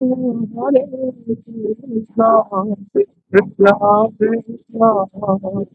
Hare Krishna, Krishna Krishna, Hare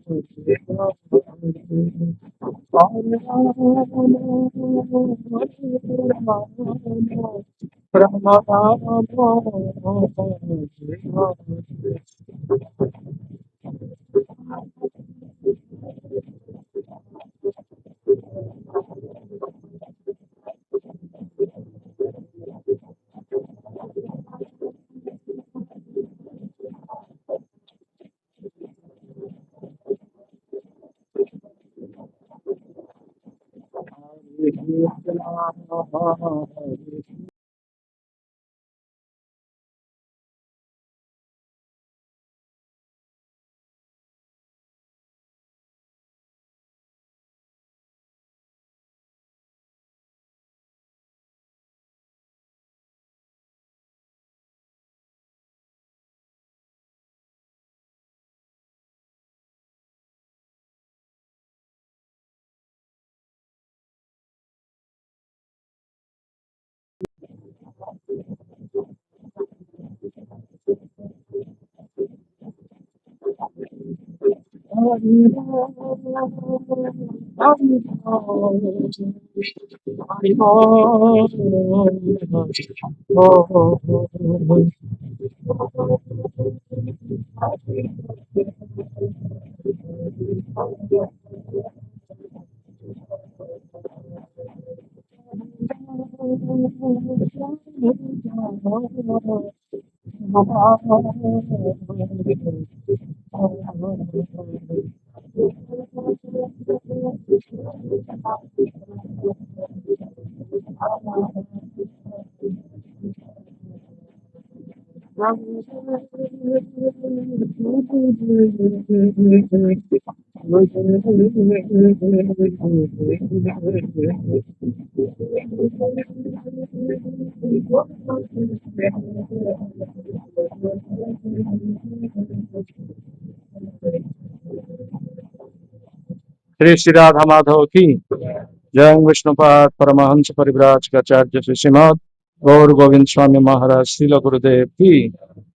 Shri Shri Radha Madhav की जय। विष्णुपाद परमहंस परिव्राज आचार्य श्री श्रीमद गौर गोविंद स्वामी महाराज श्रील गुरुदेव की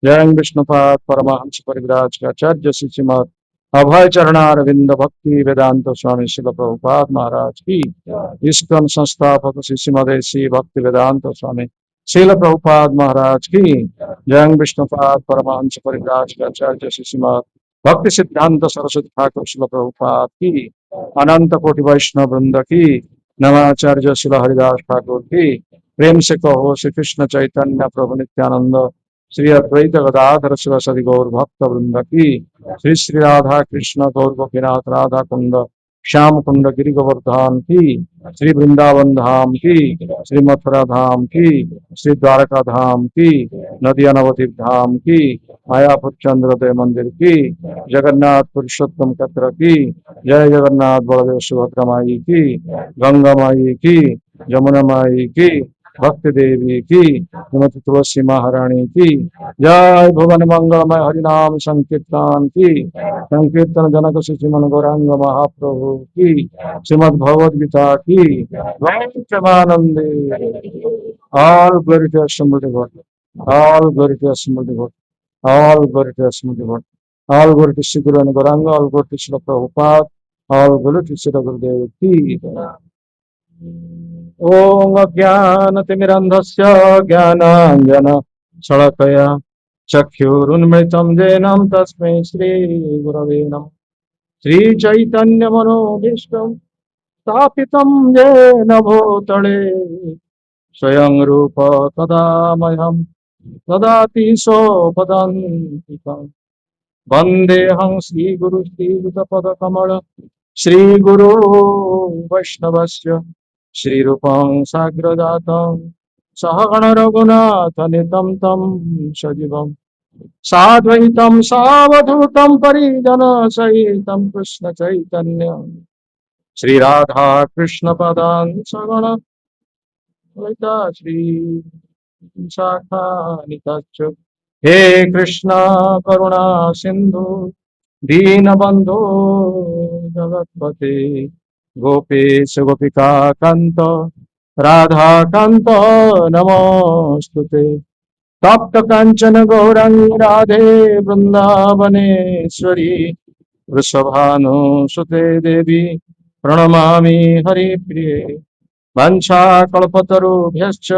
जय। विष्णुपाद परमहंस परिव्राज आचार्य श्री श्रीमद अभय चरणारविंद भक्ति वेदांत स्वामी शिल प्रभुपाद महाराज की इस्कन संस्थापक श्री श्रीमद श्री भक्ति वेदांत स्वामी शिल प्रभुपाद महाराज की जय। विष्णुपाद परमहंस परिव्राज आचार्य श्री श्रीमद भक्ति सिद्धांत सरस्वती ठाकुर शिल प्रभुपाद की अनंत कोटि वैष्णव वृंद की नवाचार्य शिल हरिदास ठाकुर की प्रेम से कहो श्री कृष्ण चैतन्य प्रभु नित्यानंद श्री अद्वैत गदाधर शिवसदि गौर भक्त वृंद की श्री श्री राधा कृष्ण गौर गोपीनाथ राधा कुंड श्याम कुंड गिरि गोवर्धन की श्री वृंदावन धाम की श्री मथुरा धाम की श्री द्वारका धाम की नदिया नवद्वीप धाम की मायापुर चंद्रोदय मंदिर की जगन्नाथ पुरुषोत्तम कत्र की जय जगन्नाथ बलदेव सुभद्रा माई की गंगा माई की जमुना माई की भक्ति देवी की श्रीमती तुलसी महारानी की जय। भुवन मंगलमय हरिनाम संकीर्तन की संकीर्तन जनक सुचिमन गौरांग महाप्रभु की श्रीमद भगवद गीता की प्रेमानंदे। ऑल ग्लोरी टू समृद्धि गॉड, ऑल ग्लोरी टू समृद्धि गॉड, ऑल ग्लोरी टू समृद्धि God, all glory to Shri Guru Gauranga, all glory to Shri Prabhupada, all glory to Shri Gurudev की। ओम अज्ञानतिमिरन्धस्य ज्ञानाञ्जन शलाकया चक्षुरुन्मिलितं येन तस्मै श्रीगुरवे नमः। श्रीचैतन्यमनोभीष्टं स्थापितं येन भूतले स्वयं रूप तदा मह्यं ददाति सोपदान्तिकम्। वन्देऽहं श्रीगुरु श्रीयुतपदकमल श्रीगुरो वैष्णवस्य श्रीरूपं साग्रजातं सहगण रघुनाथनितं तं सजीवं साद्वैतं सावधूतं परिजनसहितं कृष्ण चैतन्य श्री राधा कृष्ण पदान् सगण श्री शाखानितच्च। हे कृष्ण करुणा सिंधु दीनबंधो जगत्पते गोपेश गोपिका कांत राधा कांत नमोस्तुते। तप्त कांचन गौरांगी राधे वृंदावनेश्वरी वृषभानुसुते देवी प्रणमामि हरिप्रिये वंशाकल्पतरुभ्यश्च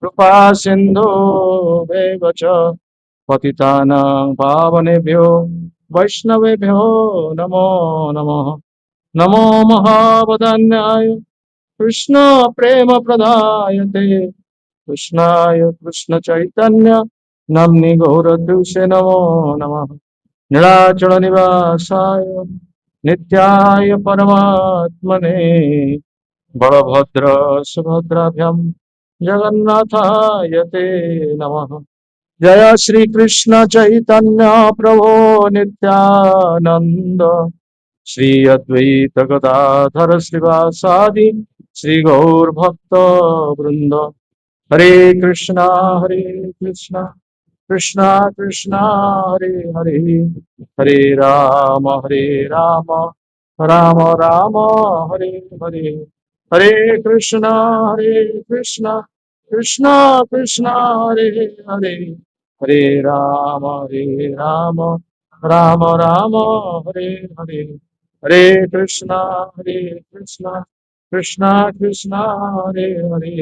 कृपा सिन्धुभ्यैव च पतितानां पावनेभ्यो वैष्णवेभ्यो नमो नमः। नमो महावदन्याय कृष्ण प्रेम प्रदायते कृष्णाय कृष्ण चैतन्य नम्नि गौरद्युषे नमो नमः। नीलाचल निवासाय नित्याय परमात्मने बलभद्र सुभद्राभ्यां जगन्नाथाय ते नमः। जय श्री कृष्ण चैतन्य प्रभो नित्यानंद श्री अद्वैत गदाधर श्रीवासादि श्री गौर भक्त वृंद। हरे कृष्णा कृष्णा कृष्णा हरे हरे, हरे राम राम राम हरे हरे, हरे कृष्णा कृष्णा कृष्णा हरे हरे, हरे राम राम राम हरे हरे, हरे कृष्णा कृष्णा कृष्णा हरे हरे,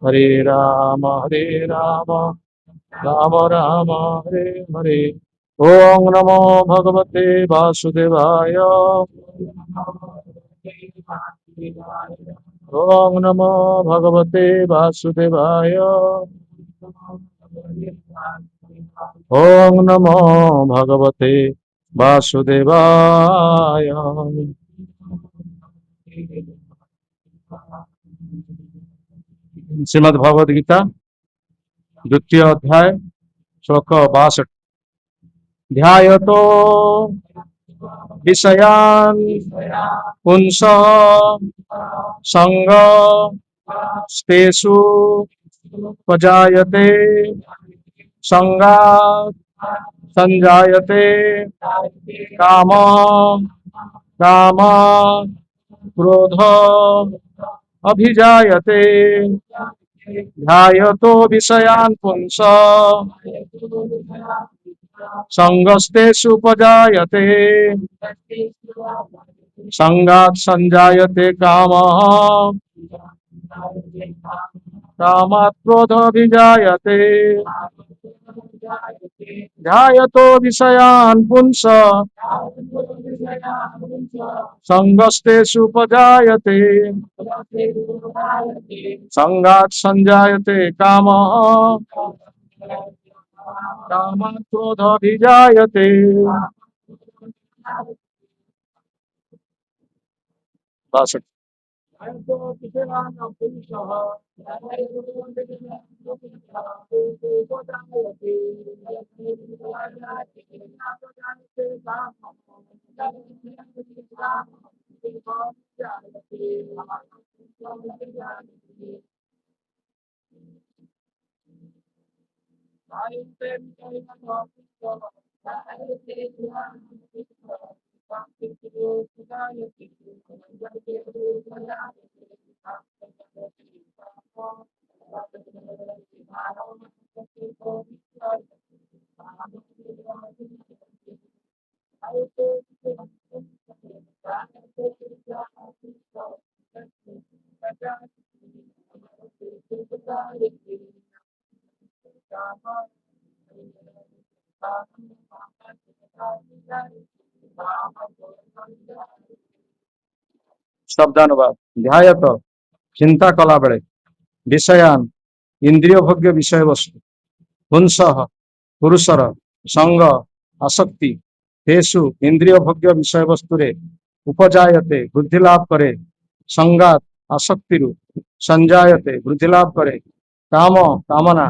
हरे राम राम राम हरे हरे। ओम नमो भगवते वासुदेवाय, ओम नमो भगवते वासुदेवाय, ओम नमो भगवते वासुदेवाय। श्रीमद् भगवद गीता द्वितीय अध्याय श्लोक 62। ध्यायतो विषयान् पुंस संग स्तेषु पजायते संगात् संजायते काम काम क्रोध अभिजायते। ध्यायतो विषयान् पुंस संगस्तेषु उपजायते संगात् संजायते कामः कामात् क्रोधोऽभिजायते। ध्यायतो विषयान् पुंस संगस्तेषु उपजायते संगात् संजायते कामः कामात् क्रोधोऽभिजायते। बस शब्दानुवाद। ध्यायत चिंता कला बेले विषयान इंद्रिय भोग्य विषय वस्तु पुंस पुरुषर संग आसक्ति तेषु इंद्रिय भोग्य विषय वस्तु रे उपजायते वृद्धि लाभ करे संगात आसक्ति संजायते वृद्धि लाभ करे काम कामना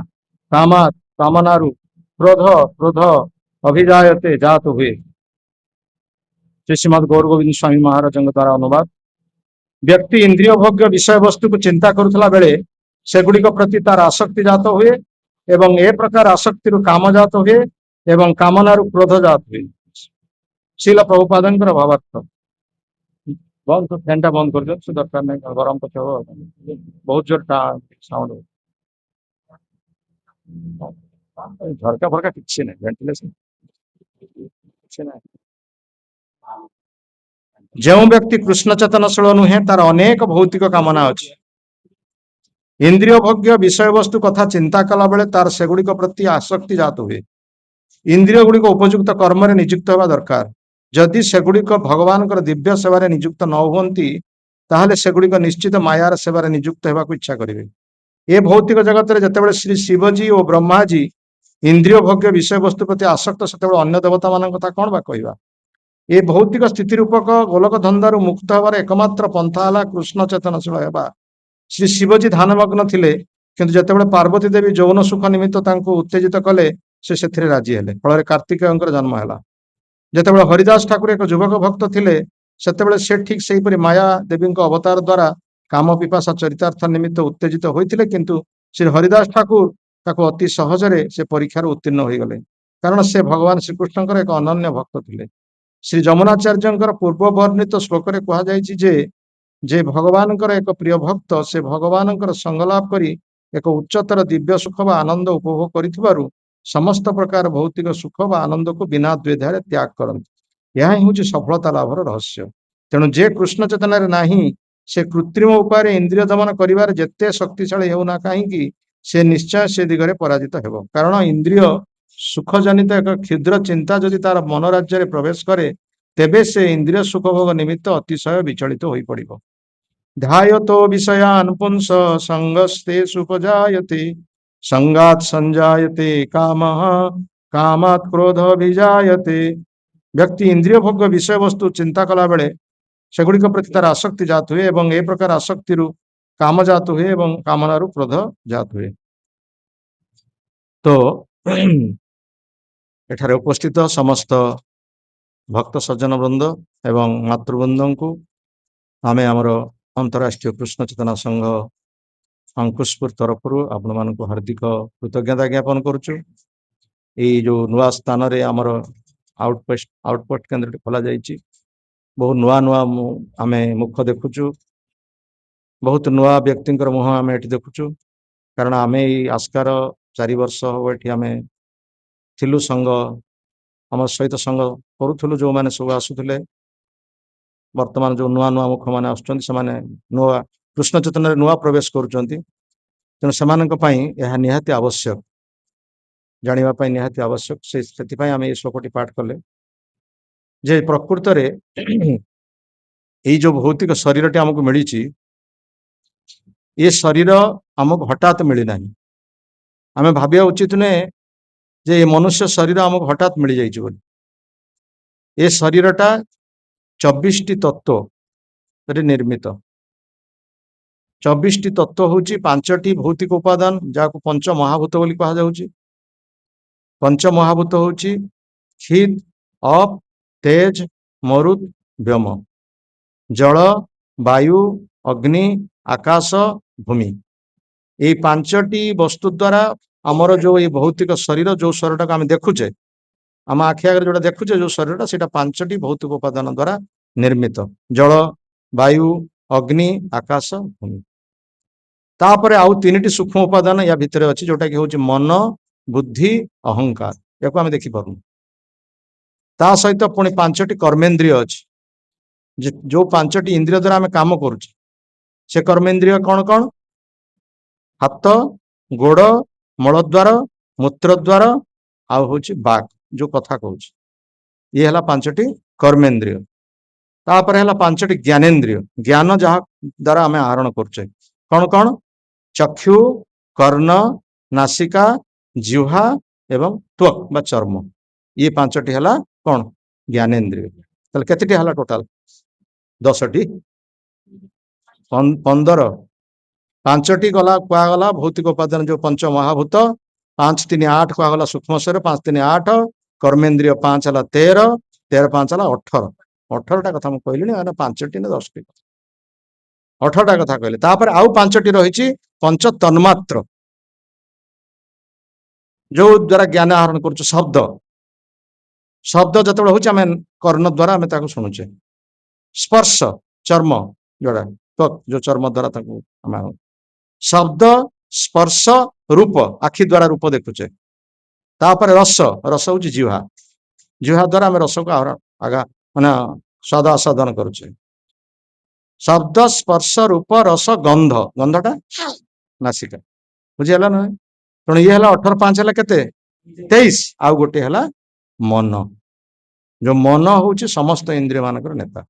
कामात कामनारु क्रोध क्रोध अभिजायते जात हुए। श्री श्रीमद गौर गोविंद स्वामी महाराज द्वारा अनुवाद। व्यक्ति इंद्रिय भोग्य विषय वस्तु को चिंता करुला बेले सेगुड़िक प्रति तार आसक्ति जात हुए एवं ए प्रकार आसक्ति काम जात हुए एवं कामनारु क्रोध जात हुए। शिल प्रभुपादंकर भावार्थ। बंद फैन टा बंद कर दियो, दरकार नहीं गरम पक्ष बहुत जोर साउंड। ଝରକା ଫରକା କିଛି ନାହିଁ, ଭେଣ୍ଟିଲେସନ କିଛି ନାହିଁ। ଯେଉଁ ବ୍ୟକ୍ତି କୃଷ୍ଣ ଚେତନଶୀଳ ନୁହେଁ ତାର ଅନେକ ଭୌତିକ କାମନା ଅଛି। ଇନ୍ଦ୍ରିୟ ଭୋଗ୍ୟ ବିଷୟବସ୍ତୁ କଥା ଚିନ୍ତା କଲା ବେଳେ ତାର ସେଗୁଡିକ ପ୍ରତି ଆସକ୍ତି ଜାତ ହୁଏ। ଇନ୍ଦ୍ରିୟ ଗୁଡିକ ଉପଯୁକ୍ତ କର୍ମରେ ନିଯୁକ୍ତ ହେବା ଦରକାର। ଯଦି ସେଗୁଡିକ ଭଗବାନଙ୍କର ଦିବ୍ୟ ସେବାରେ ନିଯୁକ୍ତ ନ ହୁଅନ୍ତି ତାହେଲେ ସେଗୁଡିକ ନିଶ୍ଚିତ ମାୟାର ସେବାରେ ନିଯୁକ୍ତ ହେବାକୁ ଇଚ୍ଛା କରିବେ। ଏ ଭୌତିକ ଜଗତରେ ଯେତେବେଳେ ଶ୍ରୀ ଶିବଜୀ ଓ ବ୍ରହ୍ମାଜୀ ଇନ୍ଦ୍ରିୟ ଭୋଗ୍ୟ ବିଷୟବସ୍ତୁ ପ୍ରତି ଆସକ୍ତ, ସେତେବେଳେ ଅନ୍ୟ ଦେବତା ମାନଙ୍କ କଥା କଣ ବା କହିବା। ଏ ଭୌତିକ ସ୍ଥିତି ରୂପକ ଗୋଲକ ଧନ୍ଦାରୁ ମୁକ୍ତ ହେବାର ଏକମାତ୍ର ପନ୍ଥା ହେଲା କୃଷ୍ଣ ଚେତନଶୀଳ ହେବା। ଶ୍ରୀ ଶିବଜୀ ଧ୍ୟାନମଗ୍ନ ଥିଲେ, କିନ୍ତୁ ଯେତେବେଳେ ପାର୍ବତୀ ଦେବୀ ଯୌନ ସୁଖ ନିମିତ୍ତ ତାଙ୍କୁ ଉତ୍ତେଜିତ କଲେ ସେ ସେଥିରେ ରାଜି ହେଲେ। ଫଳରେ କାର୍ତ୍ତିକେୟଙ୍କର ଜନ୍ମ ହେଲା। ଯେତେବେଳେ ହରିଦାସ ଠାକୁର ଏକ ଯୁବକ ଭକ୍ତ ଥିଲେ, ସେତେବେଳେ ସେ ଠିକ ସେହିପରି ମାୟା ଦେବୀଙ୍କ ଅବତାର ଦ୍ୱାରା କାମ ପିପାସା ଚରିତାର୍ଥ ନିମିତ୍ତ ଉତ୍ତେଜିତ ହୋଇଥିଲେ, କିନ୍ତୁ ଶ୍ରୀ ହରିଦାସ ଠାକୁର ତାକୁ ଅତି ସହଜରେ ସେ ପରୀକ୍ଷାରୁ ଉତ୍ତୀର୍ଣ୍ଣ ହୋଇଗଲେ, କାରଣ ସେ ଭଗବାନ ଶ୍ରୀକୃଷ୍ଣଙ୍କର ଏକ ଅନନ୍ୟ ଭକ୍ତ ଥିଲେ। ଶ୍ରୀ ଯମୁନାଚାର୍ଯ୍ୟଙ୍କର ପୂର୍ବ ବର୍ଣ୍ଣିତ ଶ୍ଲୋକରେ କୁହାଯାଇଛି ଯେ ଭଗବାନଙ୍କର ଏକ ପ୍ରିୟ ଭକ୍ତ ସେ ଭଗବାନଙ୍କର ସଙ୍ଗଲାଭ କରି ଏକ ଉଚ୍ଚତର ଦିବ୍ୟ ସୁଖ ବା ଆନନ୍ଦ ଉପଭୋଗ କରିଥିବାରୁ ସମସ୍ତ ପ୍ରକାର ଭୌତିକ ସୁଖ ବା ଆନନ୍ଦକୁ ବିନା ଦ୍ୱିଧାରେ ତ୍ୟାଗ କରନ୍ତି। ଏହା ହିଁ ହେଉଛି ସଫଳତା ଲାଭର ରହସ୍ୟ। ତେଣୁ ଯେ କୃଷ୍ଣ ଚେତନାରେ ନାହିଁ, ସେ କୃତ୍ରିମ ଉପାୟରେ ଇନ୍ଦ୍ରିୟ ଦମନ କରିବାରେ ଯେତେ ଶକ୍ତିଶାଳୀ ହେଉନା କାହିଁକି, ସେ ନିଶ୍ଚୟ ସେ ଦିଗରେ ପରାଜିତ ହେବ। କାରଣ ଇନ୍ଦ୍ରିୟ ସୁଖ ଜନିତ ଏକ କ୍ଷୁଦ୍ର ଚିନ୍ତା ଯଦି ତାର ମନ ରାଜ୍ୟରେ ପ୍ରବେଶ କରେ, ତେବେ ସେ ଇନ୍ଦ୍ରିୟ ସୁଖ ଭୋଗ ନିମିତ୍ତ ଅତିଶୟ ବିଚଳିତ ହୋଇପଡ଼ିବ। ଧ୍ୟାୟତୋ ବିଷୟାନ୍ ପୁଂସ ସଙ୍ଗସ୍ତେଷୁ ଉପଜାୟତେ ସଙ୍ଗାତ୍ ସଞ୍ଜାୟତେ କାମଃ କାମାତ୍ କ୍ରୋଧ ବିଜାୟତେ। ବ୍ୟକ୍ତି ଇନ୍ଦ୍ରିୟ ଭୋଗ ବିଷୟବସ୍ତୁ ଚିନ୍ତା କଲା ବେଳେ ସେଗୁଡିକ ପ୍ରତି ତାର ଆସକ୍ତି ଜାତ ହୁଏ ଏବଂ ଏ ପ୍ରକାର ଆସକ୍ତିରୁ କାମ ଜାତ ହୁଏ ଏବଂ କାମନାରୁ କ୍ରୋଧ ଜାତ ହୁଏ। ତ ଏଠାରେ ଉପସ୍ଥିତ ସମସ୍ତ ଭକ୍ତ ସଜ୍ଜନ ବୃନ୍ଦ ଏବଂ ମାତୃବୃନ୍ଦଙ୍କୁ ଆମେ ଆମର ଅନ୍ତରାଷ୍ଟ୍ରୀୟ କୃଷ୍ଣ ଚେତନା ସଂଘ ଅଙ୍କୁଶପୁର ତରଫରୁ ଆପଣମାନଙ୍କୁ ହାର୍ଦ୍ଦିକ କୃତଜ୍ଞତା ଜ୍ଞାପନ କରୁଛୁ। ଏଇ ଯୋଉ ନୂଆ ସ୍ଥାନରେ ଆମର ଆଉଟପୋଷ୍ଟ କେନ୍ଦ୍ରଟି ଖୋଲାଯାଇଛି। ବହୁତ ନୂଆ ଆମେ ମୁଖ ଦେଖୁଛୁ, ବହୁତ ନୂଆ ବ୍ୟକ୍ତିଙ୍କର ମୁହଁ ଆମେ ଏଠି ଦେଖୁଛୁ। କାରଣ ଆମେ ଏଇ ଆସ୍କାର 4 ବର୍ଷ ହବ ଏଠି ଆମେ ଥିଲୁ, ସଂଘ ଆମ ସହିତ ସଂଘ କରୁଥିଲୁ, ଯୋଉମାନେ ସବୁ ଆସୁଥିଲେ। ବର୍ତ୍ତମାନ ଯୋଉ ନୂଆ ମୁଖମାନେ ଆସୁଛନ୍ତି ସେମାନେ ନୂଆ କୃଷ୍ଣ ଚେତନାରେ ନୂଆ ପ୍ରବେଶ କରୁଛନ୍ତି। ତେଣୁ ସେମାନଙ୍କ ପାଇଁ ଏହା ନିହାତି ଆବଶ୍ୟକ, ଜାଣିବା ପାଇଁ ନିହାତି ଆବଶ୍ୟକ। ସେଥିପାଇଁ ଆମେ ଏଇ ଶ୍ଲୋକଟି ପାଠ କଲେ ଯେ ପ୍ରକୃତରେ ଏଇ ଯୋଉ ଭୌତିକ ଶରୀରଟି ଆମକୁ ମିଳିଛି, ଏ ଶରୀର ଆମକୁ ହଠାତ୍ ମିଳିନାହିଁ। ଆମେ ଭାବିବା ଉଚିତ ନୁହେଁ ଯେ ଏ ମନୁଷ୍ୟ ଶରୀର ଆମକୁ ହଠାତ୍ ମିଳିଯାଇଛି ବୋଲି। ଏ ଶରୀରଟା 24ଟି ତତ୍ତ୍ୱରେ ନିର୍ମିତ। 24ଟି ତତ୍ତ୍ୱ ହେଉଛି 5ଟି ଭୌତିକ ଉପାଦାନ, ଯାହାକୁ ପଞ୍ଚ ମହାଭୂତ ବୋଲି କୁହାଯାଉଛି। ପଞ୍ଚ ମହାଭୂତ ହେଉଛି କ୍ଷିତ୍, ଅପ୍, ତେଜ, ମରୁତ୍, ବ୍ୟୋମ। ଜଳ, ବାୟୁ, ଅଗ୍ନି, ଆକାଶ, ଭୂମି। ଏଇ 5ଟି ବସ୍ତୁ ଦ୍ୱାରା ଆମର ଯୋଉ ଏଇ ଭୌତିକ ଶରୀର, ଯୋଉ ଶରୀରଟାକୁ ଆମେ ଦେଖୁଛେ, ଆମ ଆଖି ଆଗରେ ଯୋଉଟା ଦେଖୁଛେ ଯୋଉ ଶରୀରଟା, ସେଇଟା 5ଟି ଭୌତିକ ଉପାଦାନ ଦ୍ୱାରା ନିର୍ମିତ। ଜଳ, ବାୟୁ, ଅଗ୍ନି, ଆକାଶ, ଭୂମି। ତାପରେ ଆଉ 3ଟି ସୂକ୍ଷ୍ମ ଉପାଦାନ ୟା ଭିତରେ ଅଛି, ଯୋଉଟା କି ହଉଛି ମନ, ବୁଦ୍ଧି, ଅହଙ୍କାର। ୟାକୁ ଆମେ ଦେଖିପାରୁନୁ। ତା ସହିତ ପୁଣି 5ଟି କର୍ମେନ୍ଦ୍ରିୟ ଅଛି, ଯୋଉ 5ଟି ଇନ୍ଦ୍ରିୟ ଦ୍ୱାରା ଆମେ କାମ କରୁଛେ। ସେ କର୍ମେନ୍ଦ୍ରିୟ କଣ କଣ? ହାତ, ଗୋଡ, ମଳଦ୍ୱାର, ମୂତ୍ରଦ୍ୱାର, ଆଉ ହଉଛି ବାକ୍, ଯୋଉ କଥା କହୁଛି। ଇଏ ହେଲା 5ଟି କର୍ମେନ୍ଦ୍ରିୟ। ତାପରେ ହେଲା 5ଟି ଜ୍ଞାନେନ୍ଦ୍ରିୟ, ଜ୍ଞାନ ଯାହା ଦ୍ୱାରା ଆମେ ଆହରଣ କରୁଛେ। କଣ କଣ? ଚକ୍ଷୁ, କର୍ଣ୍ଣ, ନାସିକା, ଜିହ୍ବା ଏବଂ ତ୍ୱକ୍ ବା ଚର୍ମ। ଇଏ 5ଟି ହେଲା କଣ? ଜ୍ଞାନେନ୍ଦ୍ରିୟ। ତାହେଲେ କେତେଟି ହେଲା ଟୋଟାଲ? 10ଟି। 15। 5ଟି ଗଲା କୁହାଗଲା ଭୌତିକ ଉପାଦାନ, ଯୋଉ ପଞ୍ଚ ମହାଭୂତ। 5 3 8 କୁହାଗଲା ସୂକ୍ଷ୍ମ ଶରୀର। 5 3 8 କର୍ମେନ୍ଦ୍ରିୟ। 5 ହେଲା 13, 13 5 ହେଲା 18। 18ଟା କଥା ମୁଁ କହିଲିଣି, 5ଟି ନା 10ଟି? 18ଟା କଥା କହିଲେ। ତାପରେ ଆଉ 5ଟି ରହିଛି ପଞ୍ଚ ତନ୍ମାତ୍ର, ଯୋଉ ଦ୍ୱାରା ଜ୍ଞାନ ଆହରଣ କରୁଛୁ। ଶବ୍ଦ ଯେତେବେଳେ ହଉଛି ଆମେ କର୍ଣ୍ଣ ଦ୍ୱାରା ଆମେ ତାକୁ ଶୁଣୁଛେ। ସ୍ପର୍ଶ, ଚର୍ମ, ଯୋଉଟା ଯୋଉ ଚର୍ମ ଦ୍ୱାରା ତାକୁ ଆମେ ଶବ୍ଦ, ସ୍ପର୍ଶ, ରୂପ, ଆଖି ଦ୍ୱାରା ରୂପ ଦେଖୁଛେ। तापर रस रस हूँ जिह्वा जिह्वा द्वारा आम रस को आगा माने स्वाद आस्वादन करुचे शब्द स्पर्श रूप रस गंध गंधटा नासिका बुझीगला ना तेणु ये 18/5 है केते 23 आउ गोटे है मन जो मन हूँ समस्त इंद्रिय मानकर नेता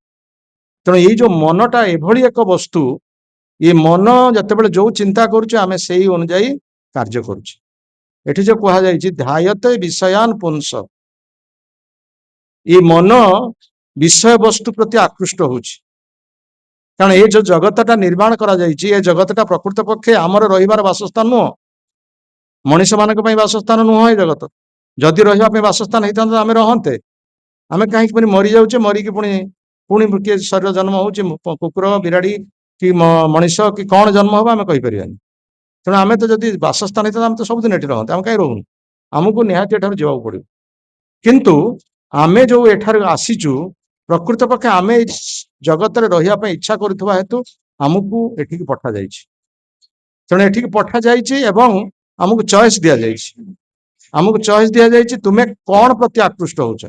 तेणु ये जो मनटा एभली एक वस्तु ये मन जितेबाला जो चिंता करुचे आम से अनुजाई कार्य करुचे एठी जो कहा जायछि ध्यायते विषयान पुंस ये मन विषय वस्तु प्रति आकृष्ट होछि कारण ये जो जगतटा निर्माण करा जायछि ये जगतटा प्रकृत पक्षे आमर रहिबार वासस्थान नुह मनीष मानक पई वासस्थान नुह ये जगत जदि रहिबा पई वासस्थान हेता आमे रहंते आमे काहे कि मरि जाउचे मरि कि पुणी पुणी के शरीर जन्म होछि कुकुर बिराड़ी कि मनीष कि कौन जन्म होबा आमे कहि परिबानी तेणु आमे तो जदि वासस्थान हेता आमे तो सबदिन एठी रहंते आमे काहे रहूनु आमको निहाती एठार जीवाक पड़िबो किंतु आमे जो एठार आसीचु प्रकृत पक्षे आमे जगत रे रहिया पई इच्छा करुथबा हेतु आमको एठी की पठा जायछि तेणु एठी की पठा जायछि एवं आमको चॉइस दिया जायछि आमको चॉइस दिया जायछि तुमे कौन प्रति आकृष्ट होछ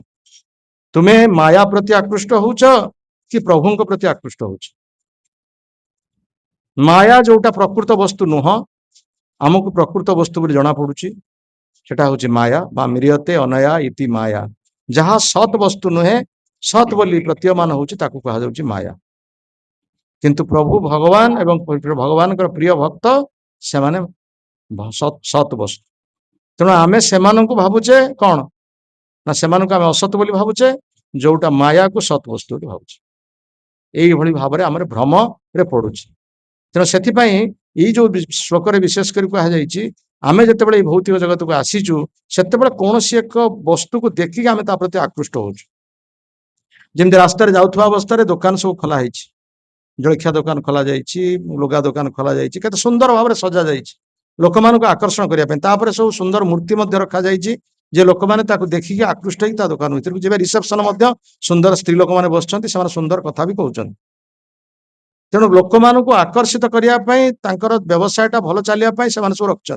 तुमे माया प्रति आकृष्ट होछ कि प्रभु प्रति आकृष्ट होछ माया जोटा प्रकृत वस्तु नुह आमको प्रकृत वस्तु बोली जना पड़ुछि सेटा होछि माया बा मिरियते अनया इति माया जहाँ सत वस्तु नुहे सत बोली प्रतीयमान होछि ताकू कहा जाउछि माया किंतु प्रभु भगवान एवं भगवान प्रिय भक्त से माने सत वस्तु तेणु आमे सेमानंकु भावुचे कौन ना सेमानंकु आमे असत बोली भावुचे जोटा माया को सत वस्तु भावुचे यही भली भाव में आम भ्रम रे पड़ुछि तेणु से ये जो श्लोक विशेष कर कहा जायछि आमे जेतेबेले भौतिक जगत को आसीचु सेतेबेले कौनसी एक वस्तु को देखिक आमे ता प्रति आकृष्ट होछु जेमती रास्तार जाउथवा अवस्था दुकान सब खोला है जलखिया दुकान खोला जाइछि लुगा दुकान खोला जाइछि केते सुंदर भाव में सजा जाइछि लोक मान को आकर्षण करने सब सुंदर मूर्ति रखा जाइछि जे लोक माने ताको देखिक आकृष्ट होई ता दुकान भीतर जेबे रिसेप्शन मध्य सुंदर स्त्री लोक माने बसचंती से सुंदर कथा भी कहउचंती तेणु लोक मान को आकर्षित करने व्यवसायटा भल चलिया से सब रखुच्च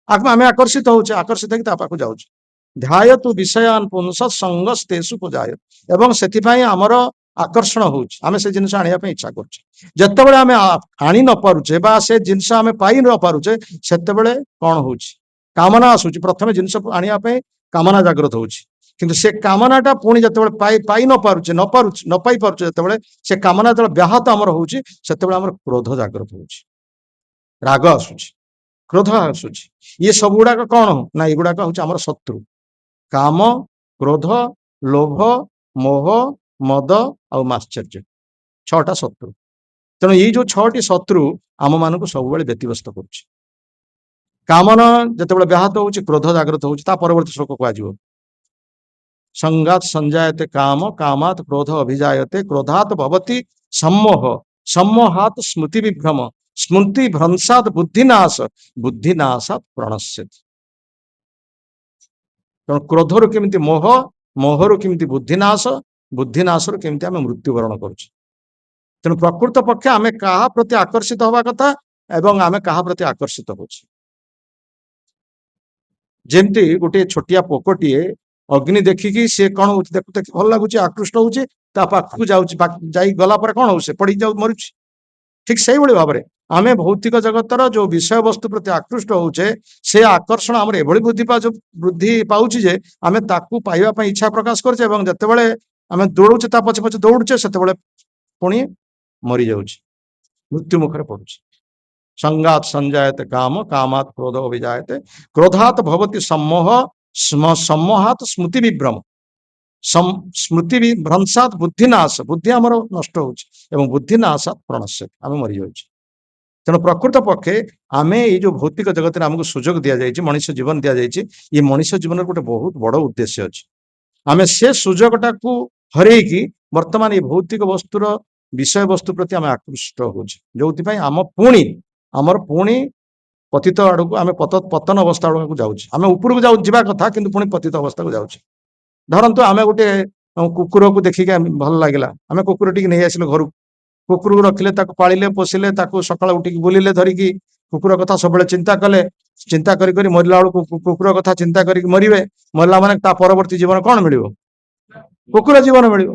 आम आकर्षित होचे आकर्षित होकर जाऊँ ध्यायतु विषयान पुंस संगस्तेषु पूजाय एवं से आमर आकर्षण होउछि आमे से जिनस आनिया पे इच्छा करछे जत्तेबेले आमे आनी न पारुचे बा से जिनस आमे पाई न पारुचे सेत्तेबेले कोन होउछि कामना आसुछि प्रथमे जिनस आनिया पे कामना जागृत होउछि किंतु से कामनाटा पुणी जत्तेबेले पाई न पारुचे न पाई पारुचे जत्तेबेले से कामना जत्तेबेले व्याहत आमर होउछि सेत्तेबेले आमर क्रोध जागृत होउछि राग आसुछि क्रोध आसुछि ये सब गुडा कोन ना एगुडा होउछि आमर शत्रु काम क्रोध लोभ मोह मद आ माश्चर्य 6टा शत्रु तेणु ये जो 6टी शत्रु आम मान को सब व्यतिव्यस्त कर कामना जितेबाला व्याहत होउछि क्रोध जागृत होउछि ता परवर्ती श्लोक कह संगात संजायते काम कामात क्रोध अभिजायते क्रोधात भवति सम्मोह सम्मोहात स्मृति विभ्रम स्मृति भ्रंशात बुद्धिनाश बुद्धिनाशात प्रणश्यति तेणु क्रोधरु केमिति मोह मोहरु केमिति बुद्धिनाश बुद्धिनाश केमिति आमे मृत्युवरण करुछे तेणु प्रकृत पक्षे आमे काहा प्रति आकर्षित होवा कथा एवं आमे काहा प्रति आकर्षित होछि जेमती गोटे छोटिया पोकटीए अग्नि देखिकी से कौन हो देखु देखि भल लगुच आकृष्ट होउछि ता पाखु जाई गला पर कौन हो से पड़ी जाउ मरुछि ठीक से भाई भाव में आमे भौतिक जगतर जो विषय वस्तु प्रति आकृष्ट होउछे से आकर्षण आमर एभली बुद्धि पाउछि जे आमे ताकू पाइबा पई इच्छा प्रकाश करछे एवं जतेबेले आमे दौड़ुचे ता पछे पछे दौड़ुचे सेतेबेले पुणी मरी जाउछि मृत्यु मुखरे पड़ुछि संगात संजायते काम कामात क्रोध अभिजायते क्रोधात भवति सम्मोह सम्मोहात स्मृति विभ्रम स्मृति भ्रंशात बुद्धिनाश बुद्धि आमर नष्ट होउछि एवं बुद्धिनाशात प्रणश्यति आमे मरी जाउछि तेणु प्रकृत पक्षे आमे ये जो भौतिक जगत आमको सुजोग दि जाइए मनुष्य जीवन दि जाइए ये मनुष्य जीवन गोटे बहुत बड़ उद्देश्य अच्छे आम से सुजोगटा को हरैकी बर्तमान ये भौतिक वस्तुर विषय वस्तु प्रति आम आकृष्ट होचे जो आम पुणी आमर पुणी पतित आड़ को आम पतन अवस्था आड़ को जाऊे आम उपरको जावा कथा कि पुणी पतित अवस्था को जाऊे धरतु आम गोटे कुकुर को देखिक भल लगे आम कुकुर टी नहीं आसिलु घर कुकुर को रखिले पालिले पोषिले सकाल उठिक बुलिले धरिकी कुकुर कथा सब चिंता कले चिंता करी मरला बेलू कुकुर कथा चिंता करी मरवे मरला माने ता परवर्ती जीवन कौन मिल कुकुर जीवन मिल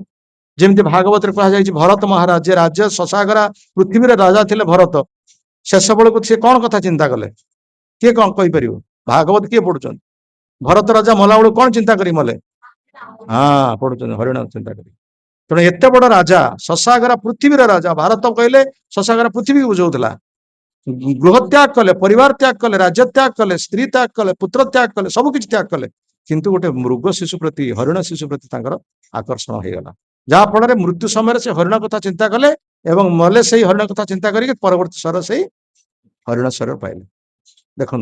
जमी भागवत कहुई भरत महाराज जे राज्य शशागरा पृथ्वी राजा थे भरत शेष बेलू सी कौन कथा चिंता कले किए कौन कहीपर भागवत किए पढ़ुं भरत राजा मला बेलू कौन चिंता करी मले हाँ पढ़ुं हरिण चिंता करी तेणु एत बड़ राजा शशागरा पृथ्वी राजा भारत कहले शशागरा पृथ्वी बुझाऊला गृह त्याग कले परिवार त्याग कले राज्य त्याग कले स्त्री त्याग कले पुत्र त्याग कले सबकि त्याग कले किंतु गोटे मृग शिशु प्रति हरिण शिशु प्रति आकर्षण हो गला जहाँफल मृत्यु समय से हरिण कथा चिंता कले एवं मले से हरिण कथा चिंता करके परवर्ती स्वर से हरिण शरीर पाइले देखो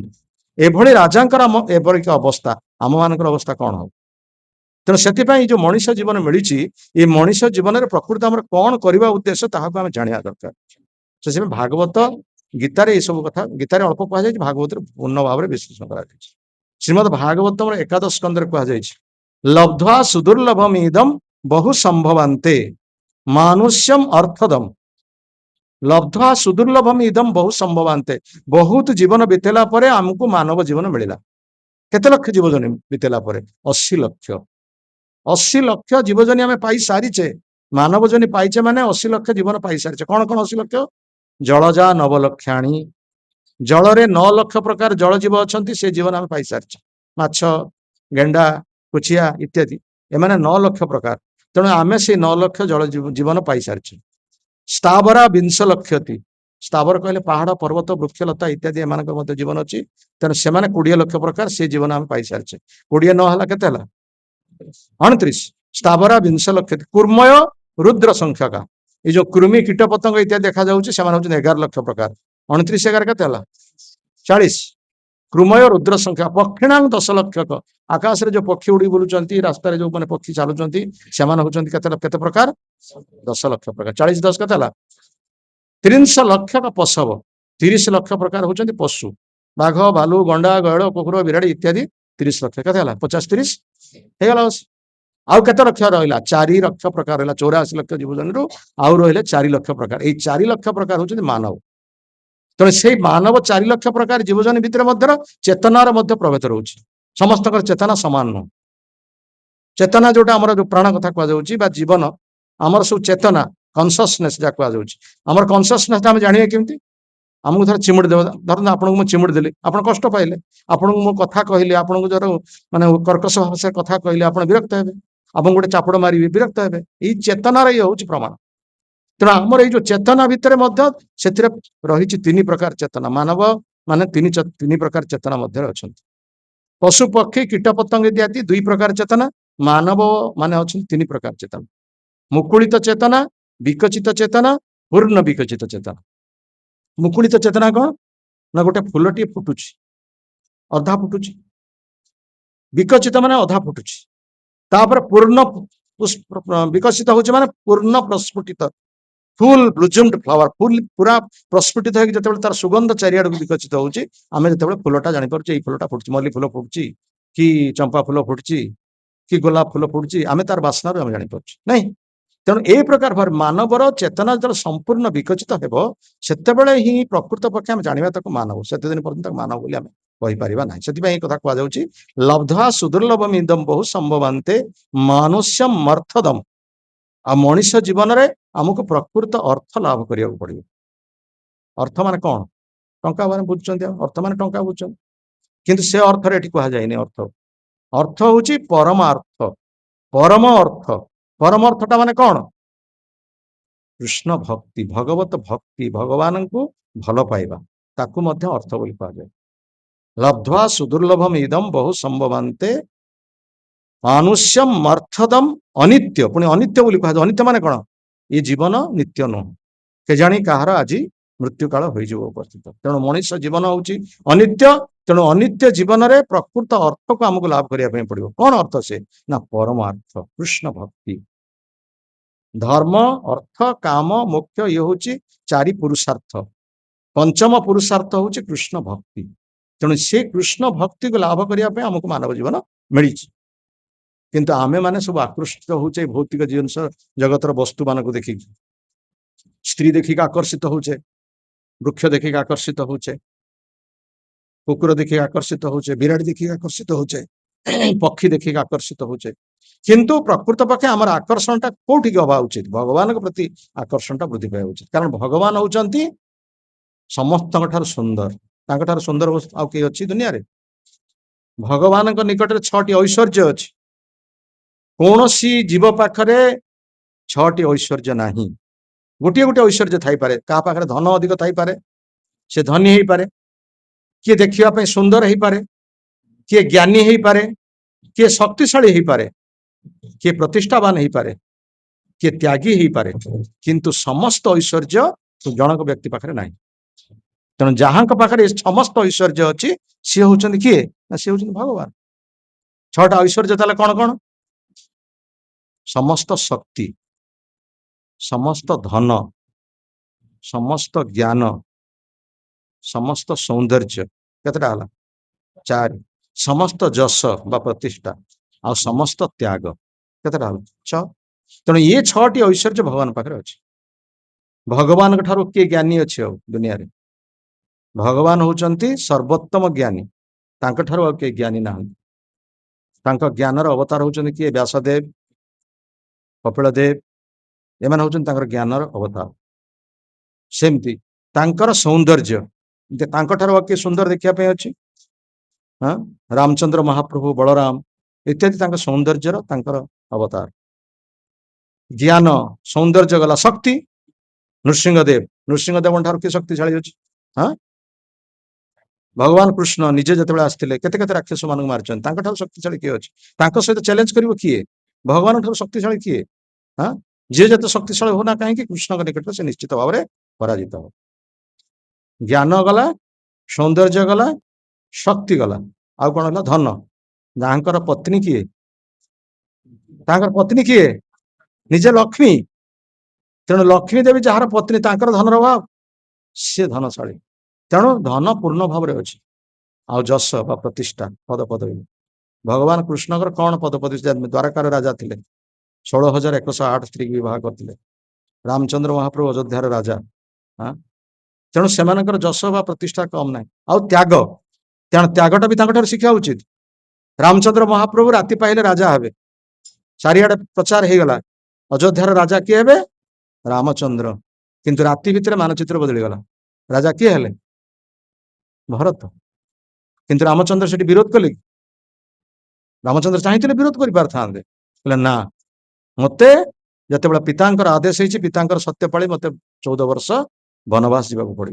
एभली राजांकर एभलिक अवस्था आम मान अवस्था कौन हो तेणु से जो मनीष जीवन मिली ये मनीष जीवन में प्रकृति आम कौन करने उद्देश्य ताकू आम जाना दरकार से भागवत गीतार ये सब कथा गीतार अल्प कहुई भागवत पूर्ण भाव में विश्लेषण कर श्रीमद भागवतम एकादश स्कंदर कहुई लब्ध्वा सुदुर्लभम इदम बहु संभवान्ते मानुष्यम अर्थदम लब्ध्वा सुदुर्लभम इदम बहु संभवान्ते बहुत जीवन बितेला परे आमको मानव जीवन मिलला केते लक्ष जीवजनी बितेला परे 80 लक्ष जीवजनी आम पाई सारीचे मानव जनी पाइचे माने 80 लक्ष जीवन पाई सारीचे कौन कौन 80 लक्ष जलजा नवलक्षाणी जल 9 लक्ष प्रकार जल जीव अच्छा से जीवन आम पाई सारीचे माछ गेंडा कुचिया इत्यादि एमाने 9 लक्ष प्रकार तेणु आम से 9 लक्ष जल जीवन पाई सारीचे स्थावरा 20 लक्षति स्थावर कहले पहाड़ पर्वत वृक्षलता इत्यादि एम जीवन अच्छी तेणु से 20 लक्ष प्रकार से जीवन आम पाई सारीचे 20 नहला के 29 स्थावरा 20 लक्ष कुर्मय रुद्र संख्यका ये जो कृमि कीट पतंग इत्यादि देखा जाऊँगी से 11 लक्ष प्रकार 29 11 के 40 कृमय रुद्र संख्या पक्षिणांग 10 लक्षक आकाश रे जो पक्षी उड़ी बुलुचंती रास्ता रे जो माने पक्षी चालुचंती सेमान होचंती केते प्रकार 10 लक्ष प्रकार 40 10 केते 30 लक्ष का पशव 30 लक्ष प्रकार होचंती पशु बाघ भालू गंडा गयड़ कुकुर बिराड़ी इत्यादि 30 लक्ष केते 50 30 हे गला आउ केते लक्ष रहिला 4 लक्ष प्रकार रहिला 84 लक्ष जीवजन रु आउ रहिले 4 लक्ष प्रकार ए 4 लक्ष प्रकार होचंती मानव तेणु से मानव 4 लक्ष प्रकार जीवजन भितर मध्य चेतनार मध्य प्रभेद रोचे समस्त चेतना सामान नुह चेतना जोटा आमर जो प्राण कथा कहुच्छी जीवन आमर सब चेतना कनसियसनेस जहाँ कहुच्छी कनसियसनेस आम जानवे केमती आमको थोड़ा चिमुड़ी देव धरते आपको मुझे चिमुड़ी देली आप कष्ट पाइले आपको मो कथा कहली आपको जो माने कर्कश भाषा कथा कहली आप विरक्त हे आपको गोटे चापड़ मारे विरक्त हे ये चेतनार ये हूँ प्रमाण तेणु आमर ये जो चेतना भितर से रही 3 प्रकार चेतना मानव माने 3 प्रकार चेतना मध्य अच्छा पशु पक्षी कीट पतंग इत्यादि 2 प्रकार चेतना मानव माने अच्छा 3 प्रकार चेतना मुकुलित चेतना विकचित चेतना पूर्ण विकचित चेतना मुकुलित चेतना कौन ना गोटे फुलटी फुटुची अधा फुटुची विकचित माने अधा फुटुची तापर पूर्ण विकसित होचे माने पूर्ण प्रस्फुटित फुल ब्लूजम्ड फ्लावर फुल पूरा प्रस्फुटित होगी जो तार सुगंध चारिआड़ विकसित होची आमे जो फुलटा जानि परछे ए फुलटा फुटची मल्ली फुल फुटची कि चंपा फुल फुटची कि गोलाप फुल फुटची आमे तार बास्ना आमे जानि परछे नहीं तेणु ए प्रकार भाव मानवर चेतना जो संपूर्ण विकसित हेबो सेतेबेले ही प्रकृत पक्षे आमे जानिबा ताको मानव सेते दिन पर्यंत मानव बोली आमे कहि परिबा नाही सेति कथा कह जाउची लब्ध्वा सुदुर्लभम इदम बहु संभवान्ते मानुष्यम मर्थदम आ मनीष जीवन रे आमको प्रकृत अर्थ लाभ करिया पड़िबो अर्थ माने कौन टंका माने बुझुचंती अर्थ माने टंका बुझुचंती किंतु से अर्थ रे एठी कहा जायनी अर्थ होची परम अर्थटा माने कौन कृष्ण भक्ति भगवत भक्ति भगवान को भल पाइबा ताकू मध्य अर्थ बोली कहा जाए लब्ध्वा सुदुर्लभम इदम बहु संभवान्ते मानुष्यम मर्थदम अनित्य पुणी अनित्य बोली कहा अनित्य माने कौन ये जीवन नित्य नुह के जानी कहार आज मृत्यु काल हो उपस्थित तेणु मनीष जीवन हूँ अनित्य तेणु अनित्य जीवन में प्रकृत अर्थ को आमको लाभ करने पड़ो कौन अर्थ से ना परमार्थ कृष्ण भक्ति धर्म अर्थ काम मोक्ष ये हूँ 4 पुरुषार्थ पंचम पुरुषार्थ हूँ कृष्ण भक्ति तेणु से कृष्ण भक्ति को लाभ करने आमको मानव जीवन मिली किंतु आमे माने सब आकृष्ट होचे भौतिक जीवन जगतर वस्तु मान को देखिक स्त्री देखिक आकर्षित होचे वृक्ष देखिक आकर्षित होचे कुकुर देखिक आकर्षित होचे, बिराट देखिक आकर्षित होचे, पक्षी देखिक आकर्षित होचे, किंतु प्रकृत पक्षे आमर आकर्षणटा कोठी हवा उचित भगवान प्रति आकर्षणटा वृद्धि पाया उचित, कारण भगवान होचंती समस्त सुंदर, सुंदर आउ किए अच्छी दुनिया रे। भगवान निकट में 6टी ऐश्वर्य अच्छी, कौन सी जीव पाखरे 6टी ऐश्वर्य नहीं। गोटे गोटे ऐश्वर्य थाई पारे, का पाखरे धन अधिक थाई पारे, से धनी ही पारे, किए देखिया पे सुंदर ही पारे, किए ज्ञानी ही पारे, किए शक्तिशाली ही पारे, किए प्रतिष्ठावान ही पारे, किए त्यागी ही पारे, किंतु समस्त ऐश्वर्य जनक व्यक्ति पाखरे नहीं। तेणु जहां पाखरे समस्त ऐश्वर्य अच्छी सी होचंदी किए ना, सी होचंदी भगवान। 6टा ऐश्वर्य ताले कौन कौन? समस्त शक्ति, समस्त धन, समस्त ज्ञान, समस्त सौंदर्य, केतटा हला 4, समस्त जस बा प्रतिष्ठा, आ समस्त त्याग, केतटा हला 6। तेणु ये 6टी ऐश्वर्य भगवान पाखरे अच्छी। भगवान ठारू किए ज्ञानी अच्छे दुनिया रे? भगवान होचंती सर्वोत्तम ज्ञानी, तांक ठारू आ किए ज्ञानी ना। तांक ज्ञानर अवतार होचंती किए व्यासदेव, कपिल देव, एमान होचंती तांकर ज्ञानर अवतार। सेमती तांकर सौंदर्य, तांक ठारू आ किए सुंदर देखिया पे अच्छी? हाँ, रामचंद्र महाप्रभु, बलराम इत्यादि तांक सौंदर्यर तांकर अवतार। ज्ञान सौंदर्य गला, शक्ति नृसिंहदेव, नृसिंहदेव ठारू किए शक्तिशाली अच्छी? हाँ, भगवान कृष्ण निजे जतबेले आस्थिले केते केते राक्षस मानक मारचन, तांक ठारू शक्तिशाली किए अछि? तांक सहित चैलेंज करिवो किए? भगवान ठारू शक्तिशाली किए? हाँ, जे जते शक्तिशाली होना कहीं कृष्ण निकट से निश्चित भाव में पराजित हो। ज्ञान गला, सौंदर्य गला, शक्ति गला, आउ कौन है धन। जहांकर पत्नी किए? तांकर पत्नी किए? निजे लक्ष्मी। तेणु लक्ष्मी देवी जार पत्नी, तांकर धनर अभाव, सी धनशाली। तेणु धन पूर्ण भाव में अच्छी। आ जस बा प्रतिष्ठा, पद पदवी, भगवान कृष्ण कौन पद प्रतिष्ठा? द्वारकार राजा थे, 16,108 स्त्री विवाह करते, रामचंद्र महाप्रभु अयोध्यार राजा। हाँ, तेणु से जस बा प्रतिष्ठा कम ना। आउ त्याग, तेणु त्यागटा भी शिखा उचित। रामचंद्र महाप्रभु राति पाइले राजा हे, चारिआडे प्रचार हो गला, अयोध्यार राजा किए हे? रामचंद्र। किंतु राति भितर मानचित्र बदली गला, राजा किए हेले? भरत। किंतु रामचंद्र से विरोध कले? रामचंद्र चाहिए विरोध कर पारे ना, मते जिते पितांकर आदेश होती, पितांकर सत्य पाली मते 14 वर्ष वनवास जावाक पड़ो।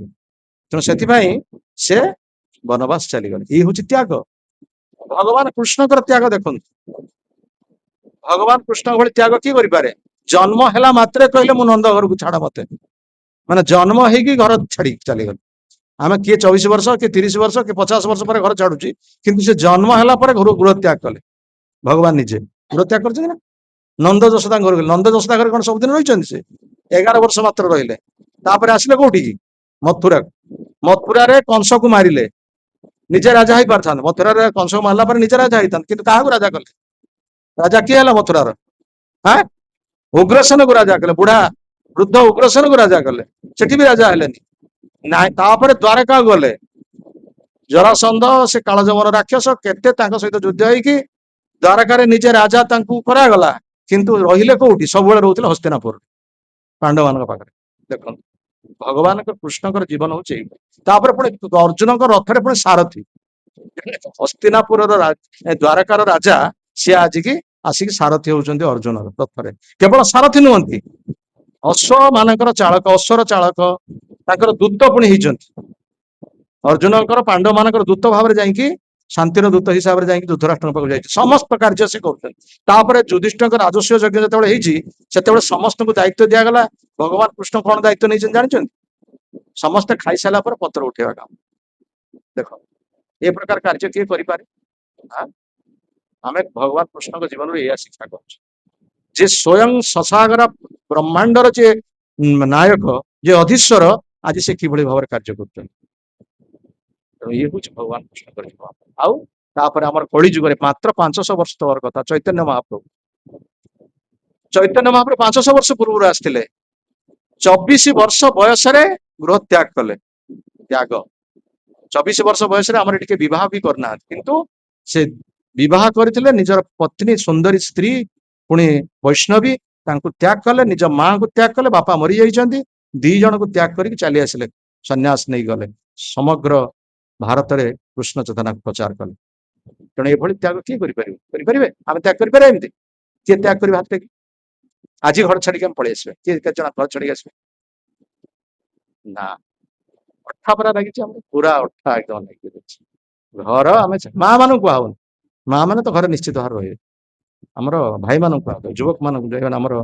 तेणु से वनवास चली गले। ये हूँ त्याग। भगवान कृष्ण त्याग देखो, भगवान कृष्ण भाई त्याग किए करें? जन्म है मात्रे कहले मु नंद घर को छाड़ मत, माने जन्म हो घर छाड़ी चली गल। आम किए 24 वर्ष, किए 30 वर्ष, किए 50 वर्ष पर घर छाड़ुची, किंतु से जन्म है गृह त्याग कले। भगवान निजे गृह त्याग कर ना। नंद यशोदा घर गले, नंद यशोदा घर कौन सबुदिन रही? से 11 वर्ष मात्र रहिले, आसिले कौटी की? मथुरा। मथुरा रे कंस को मारिले, निजे राजा ही पारथा। मथुरा रे कंस को मारला पर निजे राजा होता, किंतु क्या राजा कले? राजा किए है मथुरार? हाँ, उग्रसेन को राजा कले, बुढ़ा वृद्ध उग्रसेन को राजा कले, सेठी भी राजा हेलेनी ना। द्वारका गले, जरासंध से कालजमन राक्षस केते सहित युद्ध होइकी द्वारका निजे राजा करागला, किंतु रहिले कौटी? सब रोते हस्तिनापुर पांडव मान पाखे। देख भगवान कृष्ण जीवन हूँ पुणी अर्जुन रथ पुणी सारथी, हस्तिनापुर द्वारकार राजा सी आज की आसिक सारथी होती अर्जुन रथ। केवल सारथी नुहति, अश्व मानकर चालक, अश्वर चालक दूत पुणी होती। अर्जुन पांडव मान दूत भाव में जाकि शांतिर दूत हिसाब से जाकि धृतराष्ट्र पाक जाए समस्त कार्य से कर। युधिष्ठिर राजस्व यज्ञ जो समस्त को दायित्व दिगला। भगवान कृष्ण कौन दायित्व नहीं जानते? समस्त खाई सारा पत्र उठेवा काम। देख ये प्रकार कार्य किए करें? आम भगवान कृष्ण के जीवन में यह शिक्षा कर स्वयं ससागर ब्रह्मांडर जे नायक, जे अधीश्वर, आज से कि भाव में कार्य कर। ये हूँ भगवान कृष्ण जीवन। आउर आम कली जुगे मात्र 500 वर्ष तवर कथा, चैतन्य महाप्रभु 500 वर्ष पूर्व आसते 24 वर्ष बयस गृह त्याग कले। त्याग 24 ବର୍ଷ ବୟସରେ ଆମର ଟିକେ ବିବାହ ବି କରିନାହାନ୍ତି, କିନ୍ତୁ ସେ ବିବାହ କରିଥିଲେ ନିଜର ପତ୍ନୀ ସୁନ୍ଦରୀ ସ୍ତ୍ରୀ ପୁଣି ବୈଷ୍ଣବୀ, ତାଙ୍କୁ ତ୍ୟାଗ କଲେ, ନିଜ ମାଙ୍କୁ ତ୍ୟାଗ କଲେ, ବାପା ମରିଯାଇଛନ୍ତି, 2 ଜଣଙ୍କୁ ତ୍ୟାଗ କରିକି ଚାଲି ଆସିଲେ, ସନ୍ନ୍ୟାସ ନେଇଗଲେ, ସମଗ୍ର ଭାରତରେ କୃଷ୍ଣ ଚେତନାକୁ ପ୍ରଚାର କଲେ। ତେଣୁ ଏଭଳି ତ୍ୟାଗ କିଏ କରିପାରିବେ? କରିପାରିବେ? ଆମେ ତ୍ୟାଗ କରିପାରିବା ଏମିତି? କିଏ ତ୍ୟାଗ କରିବେ ହାତ ଟେକି? ଆଜି ଘର ଛାଡିକି ଆମେ ପଳେଇ ଆସିବେ, କିଏ କେତେ ଜଣ ଘର ଛାଡିକି ଆସିବେ? ନା, ଅଠା ପରା ଲାଗିଛି, ଆମର ପୁରା ଅଠା ଏକଦମ ଲାଗିକି ଅଛି। ଘର ଆମେ ମା ମାନଙ୍କୁ କୁହାହଉନି, ମା ମାନେ ତ ଘରେ ନିଶ୍ଚିତ ଭାବରେ ରହିବେ, ଆମର ଭାଇମାନଙ୍କୁ କୁହାଯାଉଛି, ଯୁବକ ମାନଙ୍କୁ, ଆମର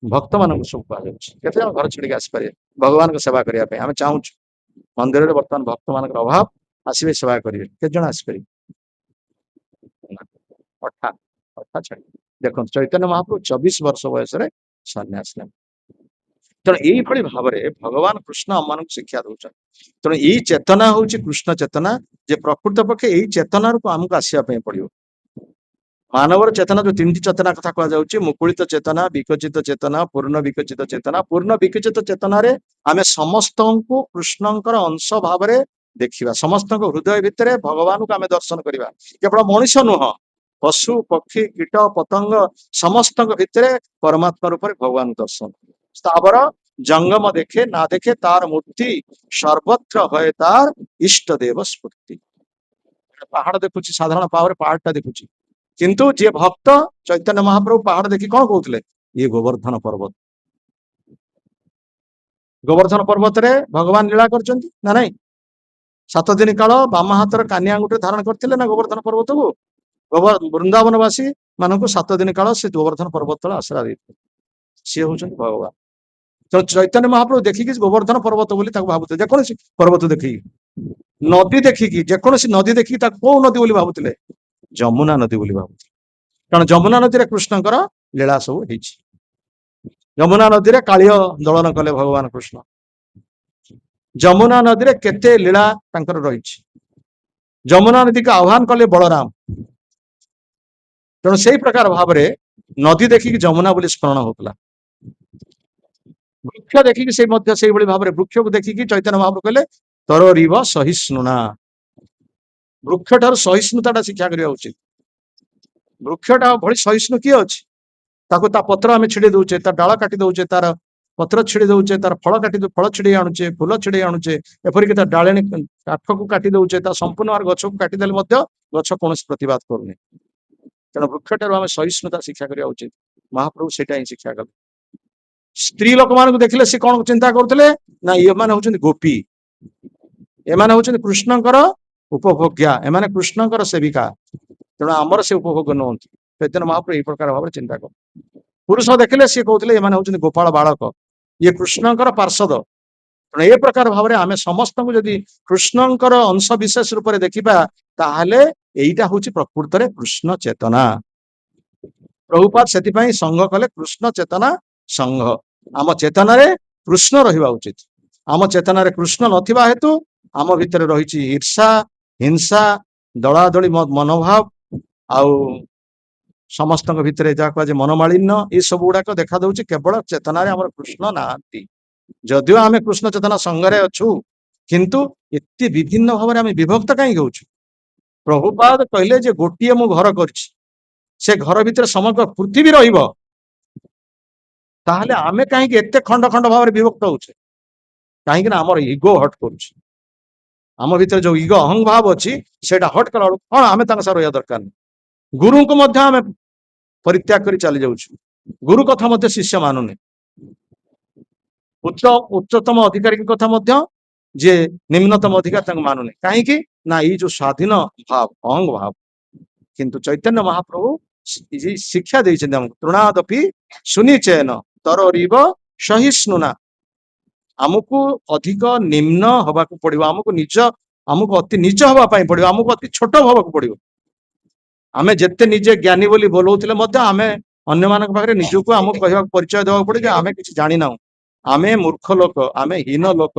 ଭକ୍ତ ମାନଙ୍କୁ ସବୁ କୁହାଯାଉଛି। କେତେ ଜଣ ଘର ଛାଡିକି ଆସିପାରିବେ ଭଗବାନଙ୍କ ସେବା କରିବା ପାଇଁ? ଆମେ ଚାହୁଁଛୁ ମନ୍ଦିରରେ ବର୍ତ୍ତମାନ ଭକ୍ତ ମାନଙ୍କର ଅଭାବ, ଆସିବେ ସେବା କରିବେ, କେତେ ଜଣ ଆସିପାରିବେ? ଅଠା ଅଠା ଛାଡି ଦେଖନ୍ତୁ, ଚୈତନ୍ୟ ମହାପ୍ରଭୁ 24 ବର୍ଷ ବୟସରେ ସନ୍ନ୍ୟାସ ନେଲେ। ତେଣୁ ଏଇଭଳି ଭାବରେ ଭଗବାନ କୃଷ୍ଣ ଆମମାନଙ୍କୁ ଶିକ୍ଷା ଦଉଛନ୍ତି। ତେଣୁ ଏଇ ଚେତନା ହଉଛି କୃଷ୍ଣ ଚେତନା, ଯେ ପ୍ରକୃତ ପକ୍ଷେ ଏଇ ଚେତନାରୁ ଆମକୁ ଆସିବା ପାଇଁ ପଡିବ। ମାନବର ଚେତନା ଯୋଉ 3ଟି ଚେତନା କଥା କୁହାଯାଉଛି, ମୁକୁଳିତ ଚେତନା, ବିକଚିତ ଚେତନା, ପୂର୍ଣ୍ଣ ବିକଚିତ ଚେତନା। ପୂର୍ଣ୍ଣ ବିକଚିତ ଚେତନାରେ ଆମେ ସମସ୍ତଙ୍କୁ କୃଷ୍ଣଙ୍କର ଅଂଶ ଭାବରେ ଦେଖିବା, ସମସ୍ତଙ୍କ ହୃଦୟ ଭିତରେ ଭଗବାନଙ୍କୁ ଆମେ ଦର୍ଶନ କରିବା। କେବଳ ମଣିଷ ନୁହଁ, ପଶୁ ପକ୍ଷୀ କୀଟ ପତଙ୍ଗ ସମସ୍ତଙ୍କ ଭିତରେ ପରମାତ୍ମା ରୂପରେ ଭଗବାନ ଦର୍ଶନ। ସ୍ଥାବର ଜଙ୍ଗମ ଦେଖେ ନା ଦେଖେ ତାର ମୂର୍ତ୍ତି, ସର୍ବତ୍ର ହଏ ତାର ଇଷ୍ଟ ଦେବ ସ୍ଫୂର୍ତ୍ତି। ପାହାଡ ଦେଖୁଛି, ସାଧାରଣ ଭାବରେ ପାହାଡଟା ଦେଖୁଛି, କିନ୍ତୁ ଯିଏ ଭକ୍ତ ଚୈତନ୍ୟ ମହାପ୍ରଭୁ ପାହାଡ ଦେଖି କଣ କହୁଥିଲେ? ଇଏ ଗୋବର୍ଦ୍ଧନ ପର୍ବତ। ଗୋବର୍ଦ୍ଧନ ପର୍ବତରେ ଭଗବାନ ଲୀଳା କରିଛନ୍ତି ନା ନାଇଁ? 7 ଦିନ କାଳ ବାମ ହାତର କାନି ଆଙ୍ଗୁଠିରେ ଧାରଣ କରିଥିଲେ ନା ଗୋବର୍ଦ୍ଧନ ପର୍ବତକୁ? ବୃନ୍ଦାବନବାସୀ ମାନଙ୍କୁ 7 ଦିନ କାଳ ସେ ଗୋବର୍ଦ୍ଧନ ପର୍ବତ ତଳେ ଆଶ୍ରା ଦେଇଥିଲେ। ସିଏ ହଉଛନ୍ତି ଭଗବାନ। ତ ଚୈତନ୍ୟ ମହାପ୍ରଭୁ ଦେଖିକି ଗୋବର୍ଦ୍ଧନ ପର୍ବତ ବୋଲି ତାକୁ ଭାବୁଥିଲେ, ଯେକୌଣସି ପର୍ବତ ଦେଖିକି, ନଦୀ ଦେଖିକି, ଯେକୌଣସି ନଦୀ ଦେଖିକି ତାକୁ କୋଉ ନଦୀ ବୋଲି ଭାବୁଥିଲେ? ଯମୁନା ନଦୀ ବୋଲି ଭାବୁଥିଲେ। କାରଣ ଯମୁନା ନଦୀରେ କୃଷ୍ଣଙ୍କର ଲୀଳା ସବୁ ହେଇଛି। ଯମୁନା ନଦୀରେ କାଳିଅ ଦଳନ କଲେ ଭଗବାନ କୃଷ୍ଣ। ଯମୁନା ନଦୀରେ କେତେ ଲୀଳା ତାଙ୍କର ରହିଛି। ଯମୁନା ନଦୀକୁ ଆହ୍ୱାନ କଲେ ବଳରାମ। ତେଣୁ ସେଇ ପ୍ରକାର ଭାବରେ ନଦୀ ଦେଖିକି ଯମୁନା ବୋଲି ସ୍ମରଣ ହଉଥିଲା। ବୃକ୍ଷ ଦେଖିକି ସେ ମଧ୍ୟ ସେଇଭଳି ଭାବରେ ବୃକ୍ଷକୁ ଦେଖିକି ଚୈତନ୍ୟ ମହାପ୍ରଭୁ କହିଲେ ତରୋରିବ ସହିଷ୍ଣୁନା। ବୃକ୍ଷ ଠାରୁ ସହିଷ୍ଣୁତାଟା ଶିକ୍ଷା କରିବା ଉଚିତ। ବୃକ୍ଷଟା ଭଳି ସହିଷ୍ଣୁ କିଏ ଅଛି? ତାକୁ ତା ପତ୍ର ଆମେ ଛିଡେଇ ଦଉଛେ, ତା ଡାଳ କାଟି ଦଉଛେ, ତାର ପତ୍ର ଛିଡେଇ ଦଉଛେ, ତାର ଫଳ ଫଳ ଛିଡେଇ ଆଣୁଛେ, ଫୁଲ ଛିଡେଇ ଆଣୁଛେ, ଏପରିକି ତା ଡାଳେଣୀ କାଠକୁ କାଟି ଦଉଛେ, ତା ସମ୍ପୂର୍ଣ୍ଣ ଭାବରେ ଗଛକୁ କାଟିଦେଲେ ମଧ୍ୟ ଗଛ କୌଣସି ପ୍ରତିବାଦ କରୁନି। ତେଣୁ ବୃକ୍ଷଠାରୁ ଆମେ ସହିଷ୍ଣୁତା ଶିକ୍ଷା କରିବା ଉଚିତ। ମହାପ୍ରଭୁ ସେଇଟା ହିଁ ଶିକ୍ଷା କଲେ। ସ୍ତ୍ରୀ ଲୋକମାନଙ୍କୁ ଦେଖିଲେ ସେ କଣ ଚିନ୍ତା କରୁଥିଲେ? ନା ଏମାନେ ହଉଛନ୍ତି ଗୋପୀ, ଏମାନେ ହଉଛନ୍ତି କୃଷ୍ଣଙ୍କର ଉପଭୋଗ୍ୟା, ଏମାନେ କୃଷ୍ଣଙ୍କର ସେବିକା, ତେଣୁ ଆମର ସେ ଉପଭୋଗ ନୁହନ୍ତି। ଚୈତନ୍ୟ ମହାପ୍ରଭୁ ଏଇ ପ୍ରକାର ଭାବରେ ଚିନ୍ତା କଲେ। ପୁରୁଷ ଦେଖିଲେ ସିଏ କହୁଥିଲେ ଏମାନେ ହଉଛନ୍ତି ଗୋପାଳ ବାଳକ, ଇଏ କୃଷ୍ଣଙ୍କର ପାର୍ଷଦ। ତେଣୁ ଏ ପ୍ରକାର ଭାବରେ ଆମେ ସମସ୍ତଙ୍କୁ ଯଦି କୃଷ୍ଣଙ୍କର ଅଂଶ ବିଶେଷ ରୂପରେ ଦେଖିବା, ତାହେଲେ ଏଇଟା ହଉଛି ପ୍ରକୃତରେ କୃଷ୍ଣ ଚେତନା। ପ୍ରଭୁପାଦ ସେଥିପାଇଁ ସଂଘ କଲେ କୃଷ୍ଣ ଚେତନା ସଂଘ। ଆମ ଚେତନାରେ କୃଷ୍ଣ ରହିବା ଉଚିତ। ଆମ ଚେତନାରେ କୃଷ୍ଣ ନଥିବା ହେତୁ ଆମ ଭିତରେ ରହିଛି ଈର୍ଷା, ହିଂସା, ଦଳାଦଳି ମନୋଭାବ, ଆଉ ସମସ୍ତଙ୍କ ଭିତରେ ଯାହା କୁହାଯାଏ ମନୋମାଳିନ୍ୟ, ଏ ସବୁ ଗୁଡାକ ଦେଖା ଦଉଛି କେବଳ ଚେତନାରେ ଆମର କୃଷ୍ଣ ନାହାନ୍ତି। ଯଦିଓ ଆମେ କୃଷ୍ଣ ଚେତନା ସଂଘରେ ଅଛୁ, କିନ୍ତୁ ଏତେ ବିଭିନ୍ନ ଭାବରେ ଆମେ ବିଭକ୍ତ କାହିଁକି ହଉଛୁ? ପ୍ରଭୁପାଦ କହିଲେ ଯେ ଗୋଟିଏ ମୁଁ ଘର କରିଛି, ସେ ଘର ଭିତରେ ସମଗ୍ର ପୃଥିବୀ ରହିବ, ତାହେଲେ ଆମେ କାହିଁକି ଏତେ ଖଣ୍ଡ ଖଣ୍ଡ ଭାବରେ ବିଭକ୍ତ ହଉଛେ? କାହିଁକି ନା ଆମର ଇଗୋ ହଟ୍ କରୁଛି। ଆମ ଭିତରେ ଯୋଉ ଇଗୋ ଅହଂଭାବ ଅଛି, ସେଇଟା ହଟ୍ କଲା ବେଳକୁ କଣ ଆମେ ତାଙ୍କ ସହ ରହିବା ଦରକାର ନାହିଁ। ଗୁରୁଙ୍କୁ ମଧ୍ୟ ଆମେ ପରିତ୍ୟାଗ କରି ଚାଲି ଯାଉଛୁ, ଗୁରୁ କଥା ମଧ୍ୟ ଶିଷ୍ୟ ମାନୁନି। ଉଚ୍ଚତମ ଅଧିକାରୀଙ୍କ କଥା ମଧ୍ୟ ଯିଏ ନିମ୍ନତମ ଅଧିକାରୀ ତାଙ୍କୁ ମାନୁନି। କାହିଁକି ନା ଏଇ ଯୋଉ ସ୍ୱାଧୀନ ଭାବ, ଅହଂ ଭାବ। କିନ୍ତୁ ଚୈତନ୍ୟ ମହାପ୍ରଭୁ ଶିକ୍ଷା ଦେଇଛନ୍ତି ଆମକୁ, ତୃଣାଦପି ସୁନିଚୟନ ତରୋରିବ ସହିଷ୍ଣୁନା। ଆମକୁ ଅଧିକ ନିମ୍ନ ହବାକୁ ପଡିବ, ଆମକୁ ଅତି ନିଚ ହବା ପାଇଁ ପଡିବ, ଆମକୁ ଅତି ଛୋଟ ହବାକୁ ପଡିବ। ଆମେ ଯେତେ ନିଜେ ଜ୍ଞାନୀ ବୋଲି ବୋଲଉଥିଲେ ମଧ୍ୟ ଆମେ ଅନ୍ୟମାନଙ୍କ ପାଖରେ ନିଜକୁ ଆମକୁ କହିବାକୁ ପରିଚୟ ଦେବାକୁ ପଡେ ଯେ ଆମେ କିଛି ଜାଣିନାହୁଁ, ଆମେ ମୂର୍ଖ ଲୋକ, ଆମେ ହୀନ ଲୋକ,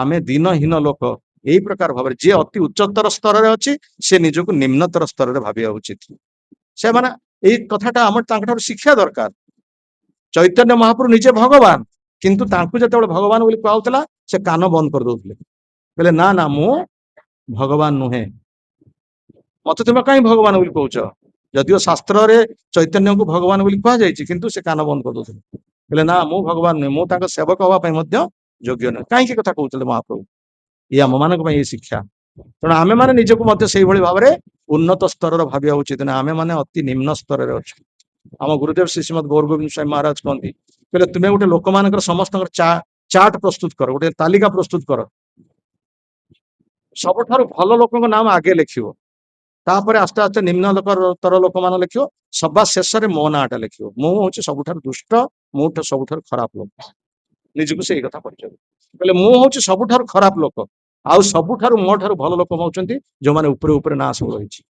ଆମେ ଦିନହୀନ ଲୋକ। ଏଇ ପ୍ରକାର ଭାବରେ ଯିଏ ଅତି ଉଚ୍ଚତର ସ୍ତରରେ ଅଛି, ସେ ନିଜକୁ ନିମ୍ନତର ସ୍ତରରେ ଭାବିବା ଉଚିତ। ସେମାନେ ଏଇ କଥାଟା ଆମର ତାଙ୍କଠାରୁ ଶିକ୍ଷା ଦରକାର। ଚୈତନ୍ୟ ମହାପ୍ରଭୁ ନିଜେ ଭଗବାନ, କିନ୍ତୁ ତାଙ୍କୁ ଯେତେବେଳେ ଭଗବାନ ବୋଲି କୁହାଉଥିଲା, ସେ କାନ ବନ୍ଦ କରିଦଉଥିଲେ, କହିଲେ ନା ନା ମୁଁ ଭଗବାନ ନୁହେଁ। ମତେ ତୁମେ କାହିଁ ଭଗବାନ ବୋଲି କହୁଛ? ଯଦିଓ ଶାସ୍ତ୍ରରେ ଚୈତନ୍ୟକୁ ଭଗବାନ ବୋଲି କୁହାଯାଇଛି, କିନ୍ତୁ ସେ କାନ ବନ୍ଦ କରିଦଉଥିଲେ, କହିଲେ ନା ମୁଁ ଭଗବାନ ନୁହେଁ, ମୁଁ ତାଙ୍କ ସେବକ ହବା ପାଇଁ ମଧ୍ୟ ଯୋଗ୍ୟ ନୁହେଁ। କାହିଁକି କଥା କହୁଥିଲେ ମହାପ୍ରଭୁ? ଇଏ ଆମମାନଙ୍କ ପାଇଁ ଏ ଶିକ୍ଷା। ତେଣୁ ଆମେ ମାନେ ନିଜକୁ ମଧ୍ୟ ସେଇଭଳି ଭାବରେ ଉନ୍ନତ ସ୍ତରର ଭାବିବା ଉଚିତ ନା ଆମେ ମାନେ ଅତି ନିମ୍ନ ସ୍ତରରେ ଅଛୁ। ଆମ ଗୁରୁଦେବ ଶ୍ରୀ ଶ୍ରୀମଦ୍ ଗୌର ଗୋବିନ୍ଦ ସ୍ୱାମୀ ମହାରାଜ କହନ୍ତି, କହିଲେ ତୁମେ ଗୋଟେ ଲୋକମାନଙ୍କର ସମସ୍ତଙ୍କର ଚାର୍ଟ ପ୍ରସ୍ତୁତ କର, ଗୋଟେ ତାଲିକା ପ୍ରସ୍ତୁତ କର। ସବୁଠାରୁ ଭଲ ଲୋକଙ୍କ ନାମ ଆଗେ ଲେଖିବ, ତାପରେ ଆସ୍ତେ ଆସ୍ତେ ନିମ୍ନ ତର ଲୋକମାନ ଲେଖିବ, ସବା ଶେଷରେ ମୋ ନାଁଟା ଲେଖିବ। ମୁଁ ହଉଛି ସବୁଠାରୁ ଦୁଷ୍ଟ, ମୁଁ ସବୁଠାରୁ ଖରାପ ଲୋକ। ନିଜକୁ ସେଇ କଥା ପରିଚୟ କହିଲେ ମୁଁ ହଉଛି ସବୁଠାରୁ ଖରାପ ଲୋକ, ଆଉ ସବୁଠାରୁ ମୋ ଠାରୁ ଭଲ ଲୋକ ହଉଛନ୍ତି ଯୋଉମାନେ ଉପରେ ଉପରେ ନାଁ ସବୁ ରହିଛି।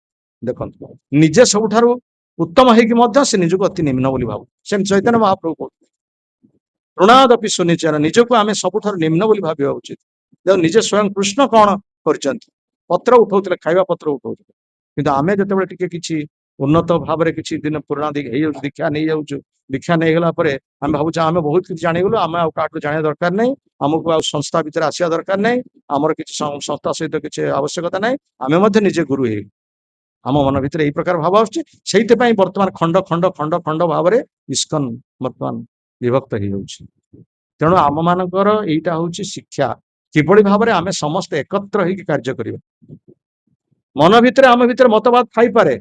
ଦେଖନ୍ତୁ, ନିଜେ ସବୁଠାରୁ ଉତ୍ତମ ହେଇକି ମଧ୍ୟ ସେ ନିଜକୁ ଅତି ନିମ୍ନ ବୋଲି ଭାବୁ। ସେମିତି ଚୈତନ୍ୟ ମହାପ୍ରଭୁ କହୁଥିଲେ, ଋଣାଦପି ସୁନିଚାର, ନିଜକୁ ଆମେ ସବୁଠାରୁ ନିମ୍ନ ବୋଲି ଭାବିବା ଉଚିତ। ନିଜେ ସ୍ୱୟଂ କୃଷ୍ଣ କଣ କରିଛନ୍ତି? ପତ୍ର ଉଠଉଥିଲେ, ଖାଇବା ପତ୍ର ଉଠଉଥିଲେ, କିନ୍ତୁ ଆମେ ଯେତେବେଳେ ଟିକେ କିଛି ଉନ୍ନତ ଭାବରେ କିଛି ଦିନ ପୁରୁଣା ହେଇଯାଉଛୁ, ଦୀକ୍ଷା ନେଇଯାଉଛୁ, ଦୀକ୍ଷା ନେଇଗଲା ପରେ ଆମେ ଭାବୁଛୁ ଆମେ ବହୁତ କିଛି ଜାଣିଗଲୁ, ଆମେ ଆଉ କାହାଠୁ ଜାଣିବା ଦରକାର ନାହିଁ, ଆମକୁ ଆଉ ସଂସ୍ଥା ଭିତରେ ଆସିବା ଦରକାର ନାହିଁ, ଆମର କିଛି ସଂସ୍ଥା ସହିତ କିଛି ଆବଶ୍ୟକତା ନାହିଁ, ଆମେ ମଧ୍ୟ ନିଜେ ଗୁରୁ ହେଇଗଲୁ। ଆମ ମନ ଭିତରେ ଏଇ ପ୍ରକାର ଭାବ ଆସୁଛି। ସେଇଥିପାଇଁ ବର୍ତ୍ତମାନ ଖଣ୍ଡ ଖଣ୍ଡ ଖଣ୍ଡ ଖଣ୍ଡ ଭାବରେ ଇସ୍କନ ବର୍ତ୍ତମାନ ବିଭକ୍ତ ହେଇଯାଉଛି। ତେଣୁ ଆମ ମାନଙ୍କର ଏଇଟା ହଉଛି ଶିକ୍ଷା, କିଭଳି ଭାବରେ ଆମେ ସମସ୍ତେ ଏକତ୍ର ହେଇକି କାର୍ଯ୍ୟ କରିବା। ମନ ଭିତରେ ଆମ ଭିତରେ ମତବାଦ ଥାଇପାରେ,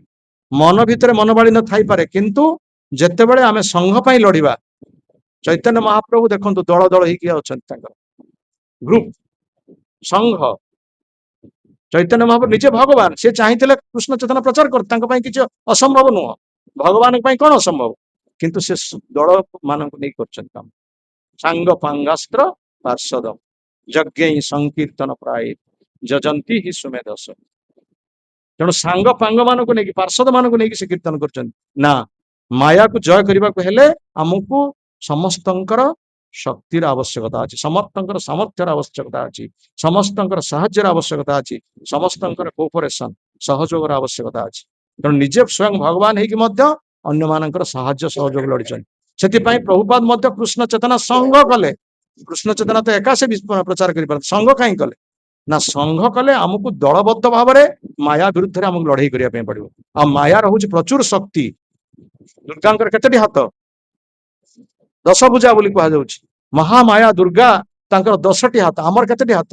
ମନ ଭିତରେ ମନବାଳି ନ ଥାଇପାରେ, କିନ୍ତୁ ଯେତେବେଳେ ଆମେ ସଂଘ ପାଇଁ ଲଢିବା, ଚୈତନ୍ୟ ମହାପ୍ରଭୁ ଦେଖନ୍ତୁ ଦଳ ଦଳ ହେଇକି ଅଛନ୍ତି, ତାଙ୍କର ଗ୍ରୁପ ସଂଘ। ଚୈତନ୍ୟ ମହାପ୍ରଭୁ ନିଜେ ଭଗବାନ, ସେ ଚାହିଁଥିଲେ କୃଷ୍ଣ ଚେତନା ପ୍ରଚାର କର, ତାଙ୍କ ପାଇଁ କିଛି ଅସମ୍ଭବ ନୁହଁ, ଭଗବାନଙ୍କ ପାଇଁ କଣ ଅସମ୍ଭବ? କିନ୍ତୁ ସେ ଦଳ ମାନଙ୍କୁ ନେଇ କରିଛନ୍ତି କାମ। ସାଙ୍ଗ ପାଙ୍ଗାସ୍ତ୍ର ପାର୍ଷଦ ଯଜ୍ଞ ସଂକୀର୍ତ୍ତନ ପ୍ରାୟ ଯଜନ୍ତି ହି ସୁମେଧସ। ତେଣୁ ସାଙ୍ଗ ପାଙ୍ଗ ମାନଙ୍କୁ ନେଇକି, ପାର୍ଷଦ ମାନଙ୍କୁ ନେଇକି ସେ କୀର୍ତ୍ତନ କରୁଛନ୍ତି। ନା, ମାୟାକୁ ଜୟ କରିବାକୁ ହେଲେ ଆମକୁ ସମସ୍ତଙ୍କର ଶକ୍ତିର ଆବଶ୍ୟକତା ଅଛି, ସମସ୍ତଙ୍କର ସାମର୍ଥ୍ୟର ଆବଶ୍ୟକତା ଅଛି, ସମସ୍ତଙ୍କର ସାହାଯ୍ୟର ଆବଶ୍ୟକତା ଅଛି, ସମସ୍ତଙ୍କର କୋପରେସନ ସହଯୋଗର ଆବଶ୍ୟକତା ଅଛି। ତେଣୁ ନିଜେ ସ୍ୱୟଂ ଭଗବାନ ହେଇକି ମଧ୍ୟ ଅନ୍ୟମାନଙ୍କର ସାହାଯ୍ୟ ସହଯୋଗ ଲୋଡ଼ିଛନ୍ତି। ସେଥିପାଇଁ ପ୍ରଭୁପାଦ ମଧ୍ୟ କୃଷ୍ଣ ଚେତନା ସଂଘ କଲେ। କୃଷ୍ଣ ଚେତନା ତ ଏକା ସେ ପ୍ରଚାର କରିପାରନ୍ତି, ସଂଘ କାହିଁ କଲେ? ନା ସଂଘ କଲେ ଆମକୁ ଦଳବଦ୍ଧ ଭାବରେ ମାୟା ବିରୁଦ୍ଧରେ ଆମକୁ ଲଢେଇ କରିବା ପାଇଁ ପଡିବ। ଆଉ ମାୟା ରହୁଛି ପ୍ରଚୁର ଶକ୍ତି। ଦୁର୍ଗାଙ୍କର କେତୋଟି ହାତ? 10 ଭୁଜା ବୋଲି କୁହାଯାଉଛି। ମହାମାୟା ଦୁର୍ଗା, ତାଙ୍କର 10ଟି ହାତ। ଆମର କେତୋଟି ହାତ?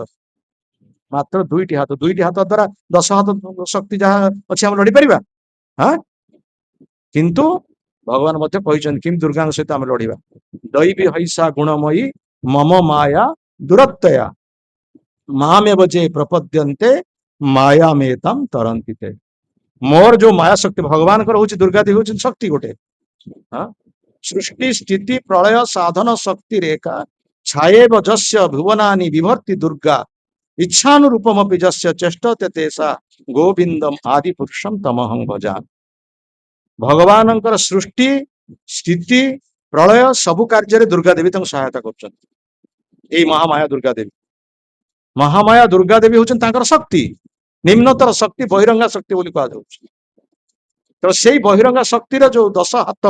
ମାତ୍ର 2ଟି ହାତ। 2ଟି ହାତ ଦ୍ୱାରା 10 ହାତ ଶକ୍ତି ଯାହା ଅଛି ଆମେ ଲଢିପାରିବା? କିନ୍ତୁ ଭଗବାନ ମଧ୍ୟ କହିଛନ୍ତି କେମିତି ଦୁର୍ଗାଙ୍କ ସହିତ ଆମେ ଲଢିବା। ଦୈବୀ ହୈସା ଗୁଣମୟୀ ମମ ମାୟା ଦୁରତ୍ତୟା ମାମେବ ଯେ ପ୍ରପଦ୍ୟନ୍ତେ ମାୟାମେତମ୍ ତରନ୍ତିତେ। ମୋର ଯୋଉ ମାୟା ଶକ୍ତି, ଭଗବାନଙ୍କର ହଉଛି ଦୁର୍ଗା ଦେବୀ ହଉଛି ଶକ୍ତି ଗୋଟେ। ସୃଷ୍ଟି ସ୍ଥିତି ପ୍ରଳୟ ସାଧନ ଶକ୍ତି ରେଖା ଛାଏବ ଯସ୍ୟ ଭୁବନାନି ବିଭର୍ତି ଦୁର୍ଗା ଇଚ୍ଛାନୁରୂପମପି ଯସ୍ୟ ଚେଷ୍ଟତେ ତେଷା ଗୋବିନ୍ଦମ ଆଦି ପୁରୁଷମ ତମହଂ ଭଜାମି। ଭଗବାନଙ୍କର ସୃଷ୍ଟି ସ୍ଥିତି ପ୍ରଳୟ ସବୁ କାର୍ଯ୍ୟରେ ଦୁର୍ଗା ଦେବୀ ତାଙ୍କୁ ସହାୟତା କରୁଛନ୍ତି। ଏଇ ମହାମାୟା ଦୁର୍ଗା ଦେବୀ, ମହାମାୟା ଦୁର୍ଗା ଦେବୀ ହଉଛନ୍ତି ତାଙ୍କର ଶକ୍ତି, ନିମ୍ନତର ଶକ୍ତି, ବହିରଙ୍ଗା ଶକ୍ତି ବୋଲି କୁହାଯାଉଛି। ତ ସେଇ ବହିରଙ୍ଗା ଶକ୍ତିର ଯୋଉ 10 ହାତ,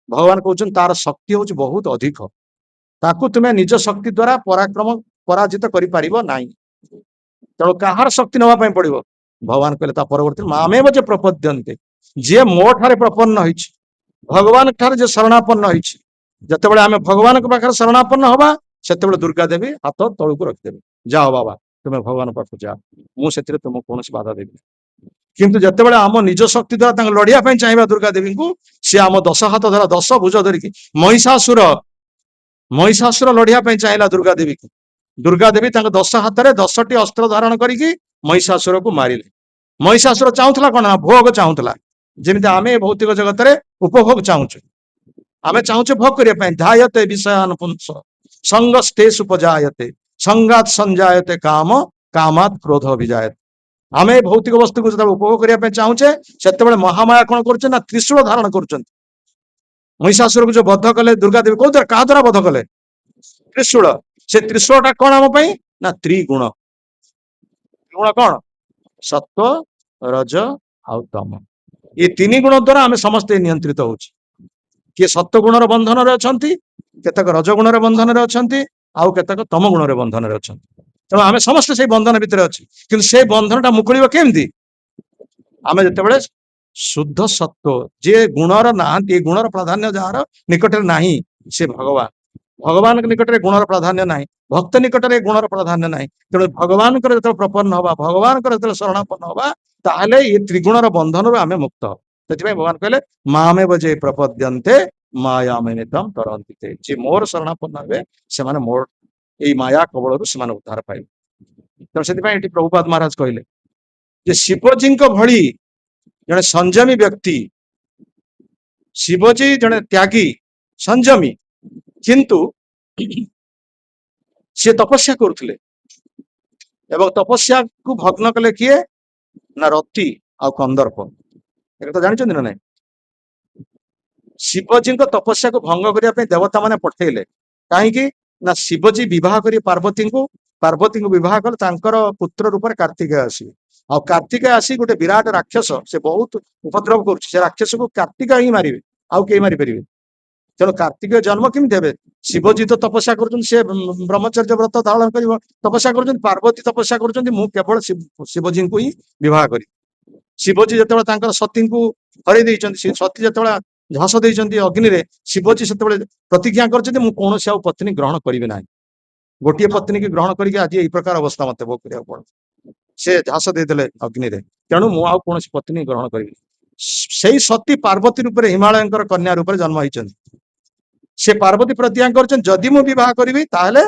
ଭଗବାନ କହୁଛନ୍ତି ତାର ଶକ୍ତି ହଉଛି ବହୁତ ଅଧିକ। ତାକୁ ତୁମେ ନିଜ ଶକ୍ତି ଦ୍ୱାରା ପରାଜିତ କରିପାରିବ ନାହିଁ। ତେଣୁ କାହାର ଶକ୍ତି ନେବା ପାଇଁ ପଡିବ? ଭଗବାନ କହିଲେ ତା ପରବର୍ତ୍ତୀ ମାମେବ ଯେ ପ୍ରପଦ୍ୟନ୍ତେ, ଯିଏ ମୋ ଠାରେ ପ୍ରପନ୍ନ ହେଇଛି, ଭଗବାନ ଠାରେ ଯେ ଶରଣାପନ୍ନ ହେଇଛି, ଯେତେବେଳେ ଆମେ ଭଗବାନଙ୍କ ପାଖରେ ଶରଣାପନ୍ନ ହବା, ସେତେବେଳେ ଦୁର୍ଗା ଦେବୀ ହାତ ତଳକୁ ରଖିଦେବେ, ଯାଅ ବାବା ତୁମେ ଭଗବାନ ପାଖକୁ ଯାଅ, ମୁଁ ସେଥିରେ ତୁମକୁ କୌଣସି ବାଧା ଦେବି। କିନ୍ତୁ ଯେତେବେଳେ ଆମ ନିଜ ଶକ୍ତି ଦ୍ୱାରା ତାଙ୍କୁ ଲଢିବା ପାଇଁ ଚାହିଁବା ଦୁର୍ଗା ଦେବୀଙ୍କୁ, ସିଏ ଆମ 10 ହାତ ଧରା 10 ଭୁଜ ଧରିକି ମହିଷାସୁର ଲଢିବା ପାଇଁ ଚାହିଁଲା ଦୁର୍ଗା ଦେବୀକୁ। ଦୁର୍ଗା ଦେବୀ ତାଙ୍କ 10 ହାତରେ 10ଟି ଅସ୍ତ୍ର ଧାରଣ କରିକି ମହିଷାସୁରକୁ ମାରିଲେ। ମହିଷାସୁର ଚାହୁଁଥିଲା କଣ? ନା ଭୋଗ ଚାହୁଁଥିଲା। ଯେମିତି ଆମେ ଭୌତିକ ଜଗତରେ ଉପଭୋଗ ଚାହୁଁଛୁ, ଆମେ ଚାହୁଁଛୁ ଭୋଗ କରିବା ପାଇଁ। ଧ୍ୟାୟତେ ବିଷୟାନ ପୁଂସ ସଙ୍ଗସ୍ତେ ସୁପଜାୟତେ ସଂଗାତ ସଞ୍ଜାୟତେ କାମ କାମାତ କ୍ରୋଧ ଅଭିଜାୟତେ। ଆମେ ଭୌତିକ ବସ୍ତୁକୁ ଯେତେବେଳେ ଉପଭୋଗ କରିବା ପାଇଁ ଚାହୁଁଛେ, ସେତେବେଳେ ମହାମାୟା କଣ କରୁଛନ୍ତି? ନା ତ୍ରିଶୂଳ ଧାରଣ କରୁଛନ୍ତି। ମହିଷାସୁରକୁ ଯୋଉ ବଧ କଲେ ଦୁର୍ଗା ଦେବୀ, କୋଉ ଦ୍ୱାରା କାହା ଦ୍ୱାରା ବଧ କଲେ? ତ୍ରିଶୂଳ। ସେ ତ୍ରିଶୂଳଟା କଣ ଆମ ପାଇଁ? ନା ତ୍ରିଗୁଣ। ଗୁଣ କଣ? ସତ୍ଵ ରଜ ଆଉ ତମ। ଏ 3 ଗୁଣ ଦ୍ୱାରା ଆମେ ସମସ୍ତେ ନିୟନ୍ତ୍ରିତ ହଉଛି। କିଏ ସତ୍ଵ ଗୁଣର ବନ୍ଧନରେ ଅଛନ୍ତି, କେତେକ ରଜ ଗୁଣର ବନ୍ଧନରେ ଅଛନ୍ତି, ଆଉ କେତେକ ତମ ଗୁଣରେ ବନ୍ଧନରେ ଅଛନ୍ତି। ତେଣୁ ଆମେ ସମସ୍ତେ ସେଇ ବନ୍ଧନ ଭିତରେ ଅଛି, କିନ୍ତୁ ସେଇ ବନ୍ଧନଟା ମୁକୁଳିବ କେମିତି? ଆମେ ଯେତେବେଳେ ଶୁଦ୍ଧ ସତ୍ଵ, ଯିଏ ଗୁଣର ନାହାନ୍ତି, ଗୁଣର ପ୍ରାଧାନ୍ୟ ଯାହାର ନିକଟରେ ନାହିଁ, ସେ ଭଗବାନ। ଭଗବାନଙ୍କ ନିକଟରେ ଗୁଣର ପ୍ରାଧାନ୍ୟ ନାହିଁ, ଭକ୍ତ ନିକଟରେ ଗୁଣର ପ୍ରାଧାନ୍ୟ ନାହିଁ। ତେଣୁ ଭଗବାନଙ୍କର ଯେତେବେଳେ ପ୍ରପନ୍ନ ହବା, ଭଗବାନଙ୍କର ଯେତେବେଳେ ଶରଣାପନ୍ନ ହବା, ତାହେଲେ ଏ ତ୍ରିଗୁଣର ବନ୍ଧନରୁ ଆମେ ମୁକ୍ତ। ସେଥିପାଇଁ ଭଗବାନ କହିଲେ ମାମେବ ଯେ ପ୍ରପଦ୍ୟନ୍ତେ ମାୟାମେନିତମ୍ ତରନ୍ତି ତେ। ଯେ ମୋର ଶରଣାପନ୍ନ ହେବେ ସେମାନେ ମୋର ଏଇ ମାୟା କବଳରୁ ସେମାନେ ଉଦ୍ଧାର ପାଇବେ। ତେଣୁ ସେଥିପାଇଁ ଏଠି ପ୍ରଭୁପାଦ ମହାରାଜ କହିଲେ ଯେ ଶିବଜୀଙ୍କ ଭଳି ଜଣେ ସଂଯମୀ ବ୍ୟକ୍ତି, ଶିବଜୀ ଜଣେ ତ୍ୟାଗୀ ସଂଯମୀ, କିନ୍ତୁ ସିଏ ତପସ୍ୟା କରୁଥିଲେ ଏବଂ ତପସ୍ୟାକୁ ଭଗ୍ନ କଲେ କିଏ? ନା ରତି ଆଉ କନ୍ଦର୍ପ। ଏକଥା ଜାଣିଛନ୍ତି ନା ନାଇଁ? ଶିବଜୀଙ୍କ ତପସ୍ୟାକୁ ଭଙ୍ଗ କରିବା ପାଇଁ ଦେବତା ମାନେ ପଠେଇଲେ। କାହିଁକି? ନା ଶିବଜୀ ବିବାହ କରି ପାର୍ବତୀଙ୍କୁ ବିବାହ କଲେ ତାଙ୍କର ପୁତ୍ର ରୂପରେ କାର୍ତ୍ତିକେୟ ଆସିବେ। ଆଉ କାର୍ତ୍ତିକେୟ ଆସି ଗୋଟେ ବିରାଟ ରାକ୍ଷସ, ସେ ବହୁତ ଉପଦ୍ରବ କରୁଛି, ସେ ରାକ୍ଷସକୁ କାର୍ତ୍ତିକ ହିଁ ମାରିବେ, ଆଉ କେହି ମାରିପାରିବେ। ତେଣୁ କାର୍ତ୍ତିକେୟ ଜନ୍ମ କେମିତି ହେବେ? ଶିବଜୀ ତ ତପସ୍ୟା କରୁଛନ୍ତି, ସେ ବ୍ରହ୍ମଚର୍ଯ୍ୟ ବ୍ରତ ଧାରଣ କରିବ, ତପସ୍ୟା କରୁଛନ୍ତି। ପାର୍ବତୀ ତପସ୍ୟା କରୁଛନ୍ତି, ମୁଁ କେବଳ ଶିବଜୀଙ୍କୁ ହିଁ ବିବାହ କରିବି। ଶିବଜୀ ଯେତେବେଳେ ତାଙ୍କର ସତୀଙ୍କୁ ହରେଇ ଦେଇଛନ୍ତି, ସେ ସତୀ ଯେତେବେଳେ ଝାସ ଦେଇଛନ୍ତି ଅଗ୍ନିରେ, ଶିବଜୀ ସେତେବେଳେ ପ୍ରତିଜ୍ଞା କରିଛନ୍ତି ମୁଁ କୌଣସି ଆଉ ପତ୍ନୀ ଗ୍ରହଣ କରିବି ନାହିଁ। ଗୋଟିଏ ପତ୍ନୀ କି ଗ୍ରହଣ କରିକି ଆଜି ଏଇ ପ୍ରକାର ଅବସ୍ଥା ମତେ ଭୋଗ କରିବାକୁ ପଡେ। ସେ ଝାସ ଦେଇଦେଲେ ଅଗ୍ନିରେ, ତେଣୁ ମୁଁ ଆଉ କୌଣସି ପତ୍ନୀ ଗ୍ରହଣ କରିବି। ସେଇ ସତୀ ପାର୍ବତୀ ରୂପରେ, ହିମାଳୟଙ୍କର କନ୍ୟା ରୂପରେ ଜନ୍ମ ହେଇଛନ୍ତି। ସେ ପାର୍ବତୀ ପ୍ରତିଜ୍ଞା କରିଛନ୍ତି ଯଦି ମୁଁ ବିବାହ କରିବି ତାହେଲେ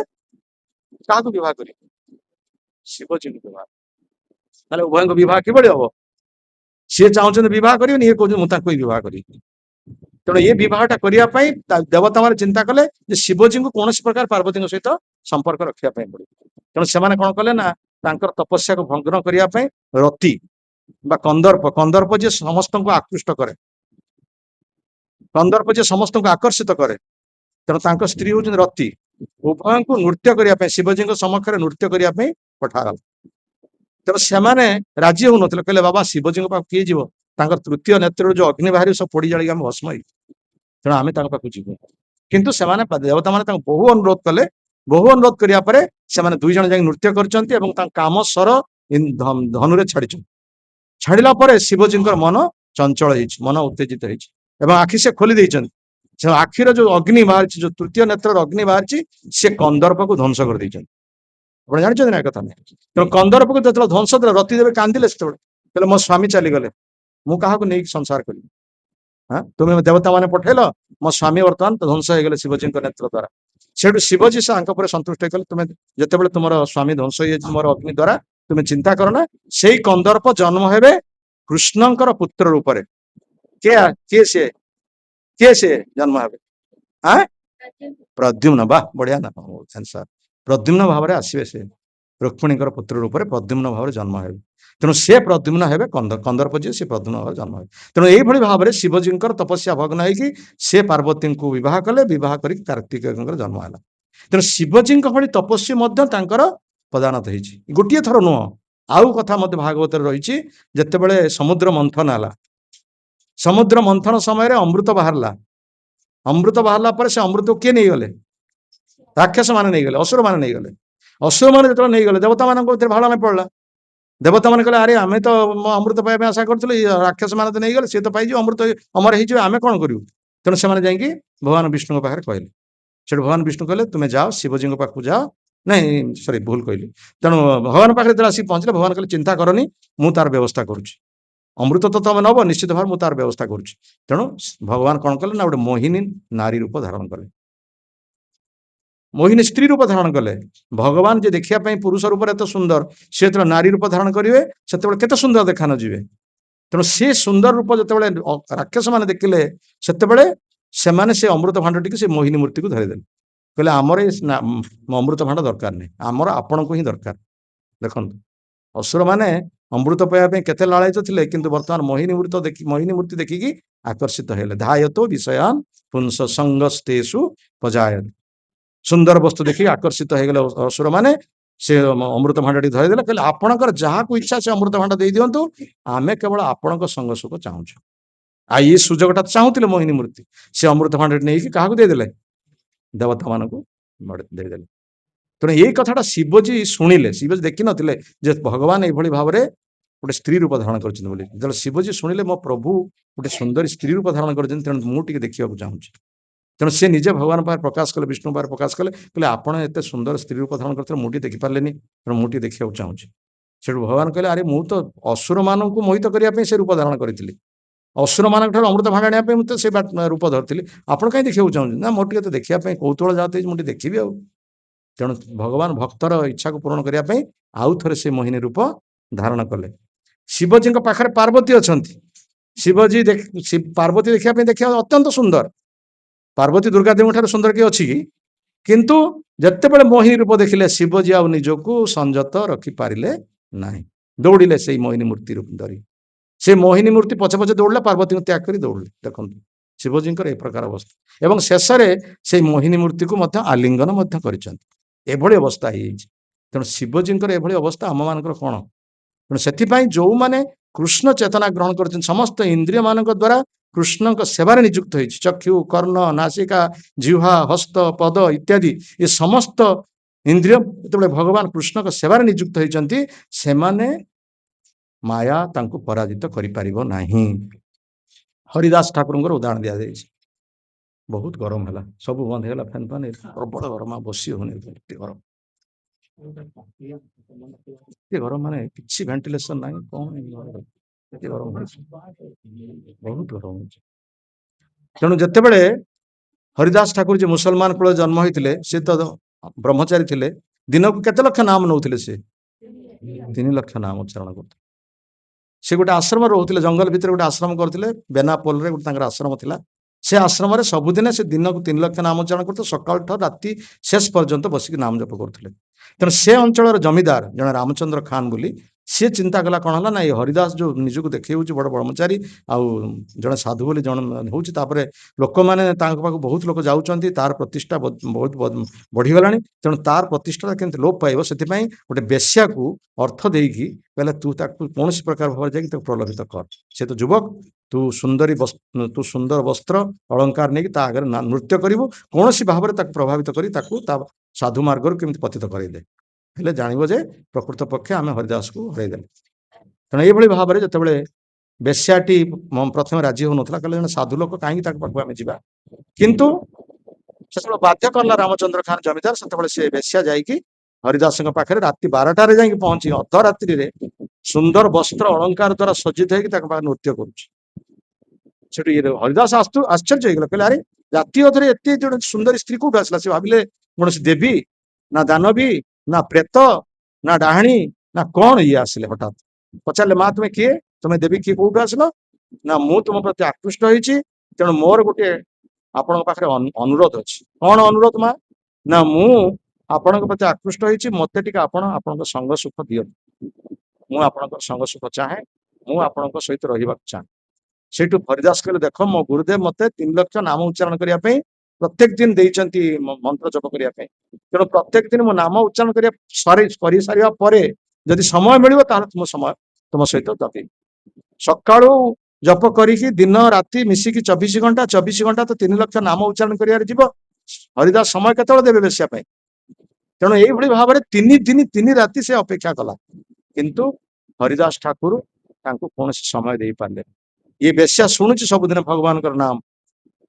କାହାକୁ ବିବାହ କରିବି? ଶିବଜୀଙ୍କୁ ବିବାହ। ତାହେଲେ ଉଭୟଙ୍କ ବିବାହ କିଭଳି ହବ? ସିଏ ଚାହୁଁଛନ୍ତି ବିବାହ କରିବେନି, ଇଏ କହୁଛନ୍ତି ମୁଁ ତାଙ୍କୁ ହିଁ ବିବାହ କରିବି। ତେଣୁ ଏ ବିବାହଟା କରିବା ପାଇଁ ଦେବତା ମାନେ ଚିନ୍ତା କଲେ ଯେ ଶିବଜୀଙ୍କୁ କୌଣସି ପ୍ରକାର ପାର୍ବତୀଙ୍କ ସହିତ ସମ୍ପର୍କ ରଖିବା ପାଇଁ ପଡିବ। ତେଣୁ ସେମାନେ କଣ କଲେ ନା ତାଙ୍କର ତପସ୍ୟାକୁ ଭଗ୍ନ କରିବା ପାଇଁ ରତି ବା କନ୍ଦର୍ପ ଯିଏ ସମସ୍ତଙ୍କୁ ଆକୃଷ୍ଟ କରେ, କନ୍ଦର୍ପ ଯିଏ ସମସ୍ତଙ୍କୁ ଆକର୍ଷିତ କରେ, ତେଣୁ ତାଙ୍କ ସ୍ତ୍ରୀ ହଉଛନ୍ତି ରତି, ଉଭୟଙ୍କୁ ନୃତ୍ୟ କରିବା ପାଇଁ, ଶିବଜୀଙ୍କ ସମକ୍ଷରେ ନୃତ୍ୟ କରିବା ପାଇଁ ପଠାଗଲା। ତେଣୁ ସେମାନେ ରାଜି ହଉନଥିଲେ, କହିଲେ ବାବା ଶିବଜୀଙ୍କ ପାଖକୁ କିଏ ଯିବ? ତାଙ୍କର ତୃତୀୟ ନେତ୍ରରୁ ଯୋଉ ଅଗ୍ନି ବାହାରି ସବୁ ପୋଡି ଜାଳିକି ଆମେ ଭସ୍ମ ହେଇଛୁ, ତେଣୁ ଆମେ ତାଙ୍କ ପାଖକୁ ଯିବୁ। କିନ୍ତୁ ସେମାନେ ଦେବତା ମାନେ ତାଙ୍କୁ ବହୁ ଅନୁରୋଧ କଲେ। ବହୁ ଅନୁରୋଧ କରିବା ପରେ ସେମାନେ ଦୁଇ ଜଣ ଯାଇକି ନୃତ୍ୟ କରିଛନ୍ତି ଏବଂ ତାଙ୍କ କାମ ସ୍ୱର ଧନୁରେ ଛାଡିଛନ୍ତି। ଛାଡିଲା ପରେ ଶିବଜୀଙ୍କର ମନ ଚଞ୍ଚଳ ହେଇଛି, ମନ ଉତ୍ତେଜିତ ହେଇଛି ଏବଂ ଆଖି ସେ ଖୋଲି ଦେଇଛନ୍ତି। ସେ ଆଖିର ଯୋଉ ଅଗ୍ନି ବାହାରିଛି, ଯୋଉ ତୃତୀୟ ନେତ୍ରର ଅଗ୍ନି ବାହାରିଛି, ସେ କନ୍ଦର୍ପକୁ ଧ୍ୱଂସ କରିଦେଇଛନ୍ତି। ଆପଣ ଜାଣିଛନ୍ତି ନା କଥା ନାହିଁ? ତେଣୁ କନ୍ଦର୍ପକୁ ଯେତେବେଳେ ଧ୍ୱଂସ ଦେଲେ, ରତି ଦେବେ କାନ୍ଦିଲେ, ସେତେବେଳେ କହିଲେ ମୋ ସ୍ୱାମୀ ଚାଲିଗଲେ, ମୁଁ କାହାକୁ ନେଇକି ସଂସାର କରିବି? ତୁମେ ଦେବତା ମାନେ ପଠେଇଲ, ମୋ ସ୍ୱାମୀ ବର୍ତ୍ତମାନ ଧ୍ୱଂସ ହେଇଗଲେ ଶିବଜୀଙ୍କ ନେତ୍ର ଦ୍ୱାରା। ସେଠୁ ଶିବଜୀ ତାଙ୍କ ଉପରେ ସନ୍ତୁଷ୍ଟ ହେଇଗଲେ, ତୁମେ ଯେତେବେଳେ ତୁମର ସ୍ୱାମୀ ଧ୍ୱଂସ ହେଇଯାଇଛି ମୋର ଅଗ୍ନି ଦ୍ୱାରା, ତୁମେ ଚିନ୍ତା କର ନା, ସେଇ କନ୍ଦର୍ପ ଜନ୍ମ ହେବେ କୃଷ୍ଣଙ୍କର ପୁତ୍ର ରୂପରେ। କିଏ ସେ ଜନ୍ମ ହେବେ? ପ୍ରଦ୍ୟୁମ୍ନ। ବା ବଢିଆ ନା ଆନ୍ସର। ପ୍ରଦ୍ୟୁମ୍ନ ଭାବରେ ଆସିବେ, ସେ ରୁକ୍ମିଣୀଙ୍କର ପୁତ୍ର ରୂପରେ ପ୍ରଦ୍ୟୁମ୍ନ ଭାବରେ ଜନ୍ମ ହେବେ। ତେଣୁ ସେ ପ୍ରଦ୍ୟୁମ୍ନ ହେବେ, କନ୍ଦର୍ପ ଯିଏ ସେ ପ୍ରଦ୍ୟୁମ୍ନ ଭାବରେ ଜନ୍ମ ହେବେ। ତେଣୁ ଏଇଭଳି ଭାବରେ ଶିବଜୀଙ୍କର ତପସ୍ୟା ଭଗ୍ନ ହେଇକି ସେ ପାର୍ବତୀଙ୍କୁ ବିବାହ କଲେ, ବିବାହ କରିକି କାର୍ତ୍ତିକେୟଙ୍କର ଜନ୍ମ ହେଲା। ତେଣୁ ଶିବଜୀଙ୍କ ଭଳି ତପସ୍ୱୀ ମଧ୍ୟ ତାଙ୍କର ପଦାନତ ହେଇଛି। ଗୋଟିଏ ଥର ନୁହଁ, ଆଉ କଥା ମଧ୍ୟ ଭାଗବତରେ ରହିଛି। ଯେତେବେଳେ ସମୁଦ୍ର ମନ୍ଥନ ହେଲା, ସମୁଦ୍ର ମନ୍ଥନ ସମୟରେ ଅମୃତ ବାହାରିଲା। ଅମୃତ ବାହାରିଲା ପରେ ସେ ଅମୃତକୁ କିଏ ନେଇଗଲେ? ରାକ୍ଷସ ମାନେ ନେଇଗଲେ, ଅସୁର ମାନେ ନେଇଗଲେ। ଅସୁର ମାନେ ଯେତେବେଳେ ନେଇଗଲେ, ଦେବତା ମାନଙ୍କ ଭିତରେ ଭାଳନା ପଡିଲା। ଦେବତା ମାନେ କହିଲେ ଆରେ ଆମେ ତ ଅମୃତ ପାଇବା ପାଇଁ ଆଶା କରୁଥିଲୁ, ରାକ୍ଷସ ମାନେ ତ ନେଇଗଲେ, ସିଏ ତ ପାଇଯିବ, ଅମୃତ ଅମର ହେଇଯିବ, ଆମେ କଣ କରିବୁ? ତେଣୁ ସେମାନେ ଯାଇକି ଭଗବାନ ବିଷ୍ଣୁଙ୍କ ପାଖରେ କହିଲେ। ସେଠୁ ଭଗବାନ ବିଷ୍ଣୁ କହିଲେ ତୁମେ ଯାଅ ଶିବଜୀଙ୍କ ପାଖକୁ ଯାଅ। ନାଇଁ ସରି, ଭୁଲ କହିଲି। ତେଣୁ ଭଗବାନ ପାଖରେ ଯେତେବେଳେ ଆସିକି ପହଞ୍ଚିଲେ, ଭଗବାନ କହିଲେ ଚିନ୍ତା କରନି, ମୁଁ ତାର ବ୍ୟବସ୍ଥା କରୁଛି। ଅମୃତ ତ ତମେ ନବ, ନିଶ୍ଚିତ ଭାବରେ ମୁଁ ତାର ବ୍ୟବସ୍ଥା କରୁଛି। ତେଣୁ ଭଗବାନ କଣ କଲେ ନା ଗୋଟେ ମୋହିନୀ ନାରୀ ରୂପ ଧାରଣ କଲେ, ମୋହିନୀ ସ୍ତ୍ରୀ ରୂପ ଧାରଣ କଲେ। ଭଗବାନ ଯେ ଦେଖିବା ପାଇଁ ପୁରୁଷ ରୂପରେ ଏତେ ସୁନ୍ଦର, ସେ ଯେତେବେଳେ ନାରୀ ରୂପ ଧାରଣ କରିବେ ସେତେବେଳେ କେତେ ସୁନ୍ଦର ଦେଖା ନ ଯିବେ। ତେଣୁ ସେ ସୁନ୍ଦର ରୂପ ଯେତେବେଳେ ରାକ୍ଷସ ମାନେ ଦେଖିଲେ, ସେତେବେଳେ ସେମାନେ ସେ ଅମୃତ ଭାଣ୍ଡଟିକୁ ସେ ମୋହିନୀ ମୂର୍ତ୍ତିକୁ ଧରିଦେଲେ। କହିଲେ ଆମର ଏ ଅମୃତ ଭାଣ୍ଡ ଦରକାର ନାହିଁ, ଆମର ଆପଣଙ୍କୁ ହିଁ ଦରକାର। ଦେଖନ୍ତୁ, ଅସୁର ମାନେ ଅମୃତ ପାଇବା ପାଇଁ କେତେ ଲାଳାୟିତ ଥିଲେ, କିନ୍ତୁ ବର୍ତ୍ତମାନ ମୋହିନୀ ମୂର୍ତ୍ତି ଦେଖିକି ଆକର୍ଷିତ ହେଲେ। ଧାୟତ ବିଷୟାନ୍ ପୁଂସ ସଙ୍ଗସ୍ତେଷୁ ପଜାୟତ। ସୁନ୍ଦର ବସ୍ତୁ ଦେଖିକି ଆକର୍ଷିତ ହେଇଗଲେ ଅସୁର ମାନେ। ସେ ଅମୃତ ଭାଣ୍ଡଟି ଧରିଦେଲେ, କହିଲେ ଆପଣଙ୍କର ଯାହାକୁ ଇଚ୍ଛା ସେ ଅମୃତ ଭାଣ୍ଡ ଦେଇ ଦିଅନ୍ତୁ, ଆମେ କେବଳ ଆପଣଙ୍କ ସଙ୍ଗ ସୁଖ ଚାହୁଁଛୁ। ଆଉ ଏଇ ସୁଯୋଗଟା ଚାହୁଁଥିଲେ ମୋହିନୀ ମୂର୍ତ୍ତି, ସେ ଅମୃତ ଭାଣ୍ଡଟି ନେଇକି କାହାକୁ ଦେଇଦେଲେ? ଦେବତା ମାନଙ୍କୁ ଦେଇଦେଲେ। ତେଣୁ ଏଇ କଥାଟା ଶିବଜୀ ଶୁଣିଲେ, ଶିବଜୀ ଦେଖିନଥିଲେ ଯେ ଭଗବାନ ଏଇଭଳି ଭାବରେ ଗୋଟେ ସ୍ତ୍ରୀ ରୂପ ଧାରଣ କରିଛନ୍ତି ବୋଲି। ଯେତେବେଳେ ଶିବଜୀ ଶୁଣିଲେ ମୋ ପ୍ରଭୁ ଗୋଟେ ସୁନ୍ଦରୀ ସ୍ତ୍ରୀ ରୂପ ଧାରଣ କରିଛନ୍ତି, ତେଣୁ ମୁଁ ଟିକେ ଦେଖିବାକୁ ଚାହୁଁଛି। ତେଣୁ ସେ ନିଜେ ଭଗବାନ ପାଖରେ ପ୍ରକାଶ କଲେ, ବିଷ୍ଣୁ ପାଖରେ ପ୍ରକାଶ କଲେ, କହିଲେ ଆପଣ ଏତେ ସୁନ୍ଦର ସ୍ତ୍ରୀ ରୂପ ଧାରଣ କରିଥିଲେ, ମୁଁ ଟିକେ ଦେଖିପାରିଲେନି, ତେଣୁ ମୁଁ ଟିକେ ଦେଖିବାକୁ ଚାହୁଁଛି। ସେଠୁ ଭଗବାନ କହିଲେ, ଆରେ ମୁଁ ତ ଅସୁରମାନଙ୍କୁ ମୋହିତ କରିବା ପାଇଁ ସେ ରୂପ ଧାରଣ କରିଥିଲି, ଅସୁରମାନଙ୍କ ଠାରୁ ଅମୃତ ଭାଗ ଆଣିବା ପାଇଁ ମୁଁ ତ ସେ ରୂପ ଧରିଥିଲି, ଆପଣ କାହିଁ ଦେଖିବାକୁ ଚାହୁଁଛନ୍ତି? ନା ମୋର ଟିକେ ତ ଦେଖିବା ପାଇଁ କୌତୂହଳ ଜାତ ହେଇଛି, ମୁଁ ଟିକେ ଦେଖିବି ଆଉ। ତେଣୁ ଭଗବାନ ଭକ୍ତର ଇଚ୍ଛାକୁ ପୂରଣ କରିବା ପାଇଁ ଆଉ ଥରେ ସେ ମୋହିନୀ ରୂପ ଧାରଣ କଲେ। ଶିବଜୀଙ୍କ ପାଖରେ ପାର୍ବତୀ ଅଛନ୍ତି। ଶିବଜୀ ପାର୍ବତୀ ଦେଖିବା ଅତ୍ୟନ୍ତ ସୁନ୍ଦର। ପାର୍ବତୀ ଦୁର୍ଗା ଦେବୀଙ୍କ ଠାରୁ ସୁନ୍ଦର କିଏ ଅଛି କି? କିନ୍ତୁ ଯେତେବେଳେ ମୋହିନୀ ରୂପ ଦେଖିଲେ, ଶିବଜୀ ଆଉ ନିଜକୁ ସଂଯତ ରଖିପାରିଲେ ନାହିଁ, ଦୌଡ଼ିଲେ ସେଇ ମୋହିନୀ ମୂର୍ତ୍ତି ରୂପ ଧରି। ସେ ମୋହିନୀ ମୂର୍ତ୍ତି ପଛେ ପଛେ ଦୌଡ଼ିଲା, ପାର୍ବତୀଙ୍କୁ ତ୍ୟାଗ କରି ଦୌଡ଼ିଲେ। ଦେଖନ୍ତୁ ଶିବଜୀଙ୍କର ଏ ପ୍ରକାର ଅବସ୍ଥା, ଏବଂ ଶେଷରେ ସେଇ ମୋହିନୀ ମୂର୍ତ୍ତିକୁ ମଧ୍ୟ ଆଲିଙ୍ଗନ ମଧ୍ୟ କରିଛନ୍ତି। ଏଭଳି ଅବସ୍ଥା ହେଇଯାଇଛି। ତେଣୁ ଶିବଜୀଙ୍କର ଏଭଳି ଅବସ୍ଥା ଆମମାନଙ୍କର କଣ? ତେଣୁ ସେଥିପାଇଁ ଯୋଉମାନେ କୃଷ୍ଣ ଚେତନା ଗ୍ରହଣ କରିଛନ୍ତି, ସମସ୍ତ ଇନ୍ଦ୍ରିୟ ମାନଙ୍କ ଦ୍ୱାରା କୃଷ୍ଣଙ୍କ ସେବାରେ ନିଯୁକ୍ତ ହେଇଛି, ଚକ୍ଷୁ, କର୍ଣ୍ଣ, ନାସିକା, ଜିହ୍ବା, ହସ୍ତ, ପଦ ଇତ୍ୟାଦି, ଏ ସମସ୍ତ ଇନ୍ଦ୍ରିୟ ଯେତେବେଳେ ଭଗବାନ କୃଷ୍ଣଙ୍କ ସେବାରେ ନିଯୁକ୍ତ ହେଇଛନ୍ତି, ସେମାନେ ମାୟା ତାଙ୍କୁ ପରାଜିତ କରିପାରିବ ନାହିଁ। ହରିଦାସ ଠାକୁରଙ୍କର ଉଦାହରଣ ଦିଆଯାଇଛି। ବହୁତ ଗରମ ହେଲା, ସବୁ ବନ୍ଦ ହେଇଗଲା, ଫ୍ୟାନ୍ ଫ୍ୟାନ୍, ପ୍ରବଳ ଗରମ, ବସି ହଉନି, ଏତେ ଗରମ, ଏତେ ଗରମ, ମାନେ କିଛି ଭେଣ୍ଟିଲେସନ ନାହିଁ, କଣ ଏତେ ଗରମ ହଉଛି, ବହୁତ ଗରମ ହଉଛି। ତେଣୁ ଯେତେବେଳେ ହରିଦାସ ଠାକୁର ଯେ ମୁସଲମାନ କୂଳରେ ଜନ୍ମ ହୋଇଥିଲେ, ସେ ତ ବ୍ରହ୍ମଚାରୀ ଥିଲେ, ଦିନକୁ କେତେ ଲକ୍ଷ ନାମ ନଉଥିଲେ? ସେ 3 ଲକ୍ଷ ନାମ ଉଚ୍ଚାରଣ କରୁଥିଲେ। ସେ ଗୋଟେ ଆଶ୍ରମ ରହୁଥିଲେ, ଜଙ୍ଗଲ ଭିତରେ ଗୋଟେ ଆଶ୍ରମ କରୁଥିଲେ, ବେନାପୋଲରେ ଗୋଟେ ତାଙ୍କର ଆଶ୍ରମ ଥିଲା। ସେ ଆଶ୍ରମରେ ସବୁଦିନେ ସେ ଦିନକୁ 3 ଲକ୍ଷ ନାମ ଉଚ୍ଚାରଣ କରୁଥିଲେ, ସକାଳଠୁ ରାତି ଶେଷ ପର୍ଯ୍ୟନ୍ତ ବସିକି ନାମ ଜପ କରୁଥିଲେ। ତେଣୁ ସେ ଅଞ୍ଚଳର ଜମିଦାର ଜଣେ ରାମଚନ୍ଦ୍ର ଖାନ ବୋଲି, ସିଏ ଚିନ୍ତା କଲା, କଣ ହେଲା ନା, ଏଇ ହରିଦାସ ଯୋଉ ନିଜକୁ ଦେଖେଇ ହଉଛି ବଡ ବ୍ରହ୍ମଚାରୀ ଆଉ ଜଣେ ସାଧୁ ବୋଲି ଜଣେ ହଉଛି, ତାପରେ ଲୋକମାନେ ତାଙ୍କ ପାଖକୁ ବହୁତ ଲୋକ ଯାଉଛନ୍ତି, ତାର ପ୍ରତିଷ୍ଠା ବହୁତ ବଢିଗଲାଣି, ତେଣୁ ତାର ପ୍ରତିଷ୍ଠାଟା କେମିତି ଲୋପ ପାଇବ, ସେଥିପାଇଁ ଗୋଟେ ବେଶ୍ୟାକୁ ଅର୍ଥ ଦେଇକି କହିଲେ, ତୁ ତାକୁ କୌଣସି ପ୍ରକାର ଭାବରେ ଯାଇକି ତାକୁ ପ୍ରଲୋଭିତ କର, ସେ ତ ଯୁବକ, ତୁ ସୁନ୍ଦର ବସ୍ତ୍ର ଅଳଙ୍କାର ନେଇକି ତା ଆଗରେ ନୃତ୍ୟ କରିବୁ, କୌଣସି ଭାବରେ ତାକୁ ପ୍ରଭାବିତ କରି ତାକୁ ତା ସାଧୁ ମାର୍ଗରୁ କେମିତି ପତିତ କରେଇଦେ, ହେଲେ ଜାଣିବ ଯେ ପ୍ରକୃତ ପକ୍ଷେ ଆମେ ହରିଦାସକୁ ହରେଇଦେଲେ। ତେଣୁ ଏଇଭଳି ଭାବରେ ଯେତେବେଳେ ବେଶ୍ୟାଟି ପ୍ରଥମେ ରାଜି ହଉନଥିଲା, କହିଲେ ଜଣେ ସାଧୁ ଲୋକ, କାହିଁକି ତାଙ୍କ ପାଖକୁ ଆମେ ଯିବା, କିନ୍ତୁ ସେତେବେଳେ ବାଧ୍ୟ କଲା ରାମଚନ୍ଦ୍ର ଖାନ ଜମିଦାର, ସେତେବେଳେ ସେ ବେଶ୍ୟା ଯାଇକି ହରିଦାସଙ୍କ ପାଖରେ ରାତି 12ଟାରେ ଯାଇକି ପହଞ୍ଚି, ଅର୍ଦ୍ଧରାତ୍ରିରେ ସୁନ୍ଦର ବସ୍ତ୍ର ଅଳଙ୍କାର ଦ୍ୱାରା ସଜ୍ଜିତ ହେଇକି ତାଙ୍କ ପାଖରେ ନୃତ୍ୟ କରୁଛି। ସେଠୁ ହରିଦାସ ଆଶ୍ଚର୍ଯ୍ୟ ହେଇଗଲା, କହିଲେ, ଆରେ ରାତି ଅଧରେ ଏତେ ଜଣେ ସୁନ୍ଦରୀ ସ୍ତ୍ରୀ କୋଉଠୁ ଆସିଲା? ସେ ଭାବିଲେ କୌଣସି ଦେବୀ, ନା ଦାନବୀ, ନା ପ୍ରେତ, ନା ଡାହାଣୀ, ନା କଣ ଇଏ ଆସିଲେ ହଠାତ୍। ପଚାରିଲେ, ମା ତୁମେ କିଏ? ତୁମେ ଦେବୀ କିଏ, କୋଉଠୁ ଆସିଲ? ନା ମୁଁ ତୁମ ପ୍ରତି ଆକୃଷ୍ଟ ହେଇଛି, ତେଣୁ ମୋର ଗୋଟେ ଆପଣଙ୍କ ପାଖରେ ଅନୁରୋଧ ଅଛି। କଣ ଅନୁରୋଧ ମା? ନା ମୁଁ ଆପଣଙ୍କ ପ୍ରତି ଆକୃଷ୍ଟ ହେଇଛି, ମତେ ଟିକେ ଆପଣଙ୍କ ସଙ୍ଗ ସୁଖ ଦିଅନ୍ତୁ, ମୁଁ ଆପଣଙ୍କ ସଙ୍ଗ ସୁଖ ଚାହେଁ, ମୁଁ ଆପଣଙ୍କ ସହିତ ରହିବାକୁ ଚାହେଁ। ସେଇଠୁ ହରିଦାସ କହିଲେ, ଦେଖ ମୋ ଗୁରୁଦେବ ମତେ 3 ଲକ୍ଷ ନାମ ଉଚ୍ଚାରଣ କରିବା ପାଇଁ ପ୍ରତ୍ୟେକ ଦିନ ଦେଇଛନ୍ତି, ମନ୍ତ୍ର ଜପ କରିବା ପାଇଁ, ତେଣୁ ପ୍ରତ୍ୟେକ ଦିନ ମୋ ନାମ ଉଚ୍ଚାରଣ କରି ସାରିବା ପରେ ଯଦି ସମୟ ମିଳିବ, ତାହେଲେ ତୁମ ସହିତ ଦବେଇବି। ସକାଳୁ ଜପ କରିକି ଦିନ ରାତି ମିଶିକି 24 ଘଣ୍ଟା, 24 ଘଣ୍ଟା ତ 3 ଲକ୍ଷ ନାମ ଉଚ୍ଚାରଣ କରିବାରେ ଯିବ, ହରିଦାସ ସମୟ କେତେବେଳେ ଦେବେ ବେଶ୍ୟା ପାଇଁ? ତେଣୁ ଏଇଭଳି ଭାବରେ 3 ଦିନ 3 ରାତି ସେ ଅପେକ୍ଷା କଲା, କିନ୍ତୁ ହରିଦାସ ଠାକୁର ତାଙ୍କୁ କୌଣସି ସମୟ ଦେଇପାରିଲେ। ଇଏ ବେଶ୍ୟା ଶୁଣୁଛି ସବୁଦିନ ଭଗବାନଙ୍କର ନାମ,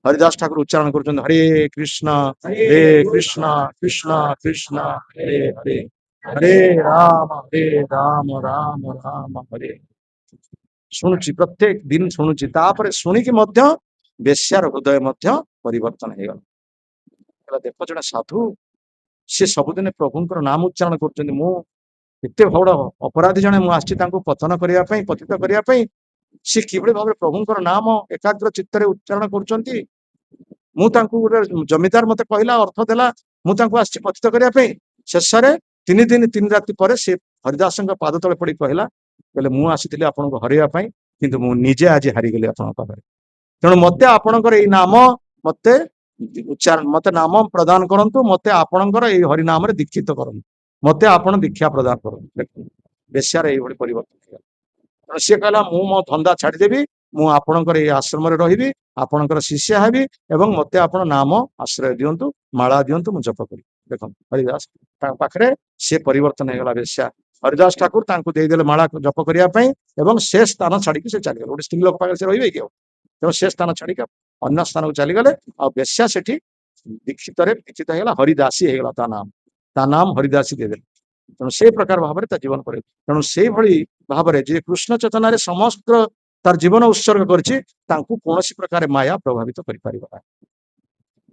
ହରିଦାସ ଠାକୁର ଉଚ୍ଚାରଣ କରୁଛନ୍ତି, ହରେ କୃଷ୍ଣ କୃଷ୍ଣ କୃଷ୍ଣ ହରେ ହରେ, ହରେ ରାମ ରାମ ରାମ ହରେ। ଶୁଣୁଛି, ପ୍ରତ୍ୟେକ ଦିନ ଶୁଣୁଛି, ତାପରେ ଶୁଣିକି ମଧ୍ୟ ବେଶ୍ୟାର ହୃଦୟ ମଧ୍ୟ ପରିବର୍ତ୍ତନ ହେଇଗଲା। ଦେଖ ଜଣେ ସାଧୁ, ସେ ସବୁଦିନେ ପ୍ରଭୁଙ୍କର ନାମ ଉଚ୍ଚାରଣ କରୁଛନ୍ତି, ମୁଁ ଏତେ ବଡ ଅପରାଧୀ ଜଣେ, ମୁଁ ଆସିଛି ତାଙ୍କୁ ପତନ କରିବା ପାଇଁ, ପତିତ କରିବା ପାଇଁ, ସେ କିଭଳି ଭାବରେ ପ୍ରଭୁଙ୍କର ନାମ ଏକାଗ୍ର ଚିତ୍ତରେ ଉଚ୍ଚାରଣ କରୁଛନ୍ତି। ମୁଁ ତାଙ୍କୁ ଗୋଟେ ଜମିଦାର ମତେ କହିଲା, ଅର୍ଥ ଦେଲା, ମୁଁ ତାଙ୍କୁ ଆସିଛି ପତିତ କରିବା ପାଇଁ। ଶେଷରେ 3 ଦିନ 3 ରାତି ପରେ ସେ ହରିଦାସଙ୍କ ପାଦ ତଳେ ପଡି କହିଲେ, ମୁଁ ଆସିଥିଲି ଆପଣଙ୍କୁ ହରେଇବା ପାଇଁ, କିନ୍ତୁ ମୁଁ ନିଜେ ଆଜି ହାରିଗଲି ଆପଣଙ୍କ ପାଖରେ। ତେଣୁ ମତେ ଆପଣଙ୍କର ଏଇ ନାମ ମତେ ନାମ ପ୍ରଦାନ କରନ୍ତୁ, ମତେ ଆପଣଙ୍କର ଏଇ ହରି ନାମରେ ଦୀକ୍ଷିତ କରନ୍ତୁ, ମତେ ଆପଣ ଦୀକ୍ଷା ପ୍ରଦାନ କରନ୍ତୁ। ବେଶ୍ୟାର ଏଇଭଳି ପରିବର୍ତ୍ତନ ହେଇଗଲା। ତେଣୁ ସିଏ କହିଲା, ମୁଁ ମୋ ଧନ୍ଦା ଛାଡିଦେବି, ମୁଁ ଆପଣଙ୍କର ଏଇ ଆଶ୍ରମରେ ରହିବି, ଆପଣଙ୍କର ଶିଷ୍ୟ ହେବି, ଏବଂ ମତେ ଆପଣ ନାମ ଆଶ୍ରୟ ଦିଅନ୍ତୁ, ମାଳା ଦିଅନ୍ତୁ, ମୁଁ ଜପ କରିବି। देख हरिदास पाखे से परिवर्तन होगा बेश्या हरिदास ठाकुर देदेले माला जप करने एवं से स्थान छाड़ी से चलीगले गोटे स्त्री लोक पाखे से रे कि तेणु से स्थान छाड़ी अन्य स्थान को चलीगले आ बेश्या से दीक्षित होगा हरिदासी होगा ता नाम हरिदासी देदेले तेणु से प्रकार भाव में जीवन पर तेणु से भाव में जे कृष्ण चेतन समस्त तार जीवन उत्सर्ग कौन प्रकार माया प्रभावित कर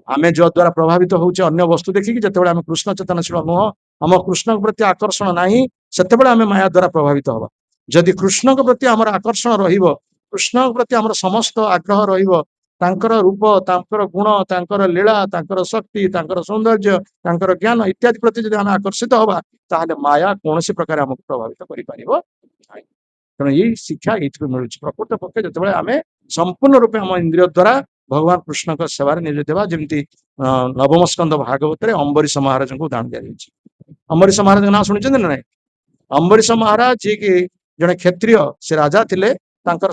आमे जो द्वारा प्रभावित होचे अन्य वस्तु देखिकी जितेबाला आम कृष्ण चेतनशील नुह आम कृष्ण प्रति आकर्षण नाही से आम माया द्वारा प्रभावित हवा जदि कृष्ण प्रति आम आकर्षण कृष्ण प्रति आम समस्त आग्रह तांकर रूप तांकर गुण तांकर लीला तांकर शक्ति तांकर सौंदर्य तांकर ज्ञान इत्यादि प्रति जब आम आकर्षित हवा ताहले माया कौन प्रकार आमको प्रभावित कर तेणु यही शिक्षा ये मिलूँ प्रकृत पक्षे जो आम संपूर्ण रूपे आम इंद्रिय द्वारा भगवान कृष्ण सेवा नियोजित जमी नवम स्कंद भागवत अम्बरीश महाराज को उदाहरण दि अम्बरीश महाराज ना शुणी ना अम्बरीश महाराज जी की जड़े क्षत्रिय से राजा थे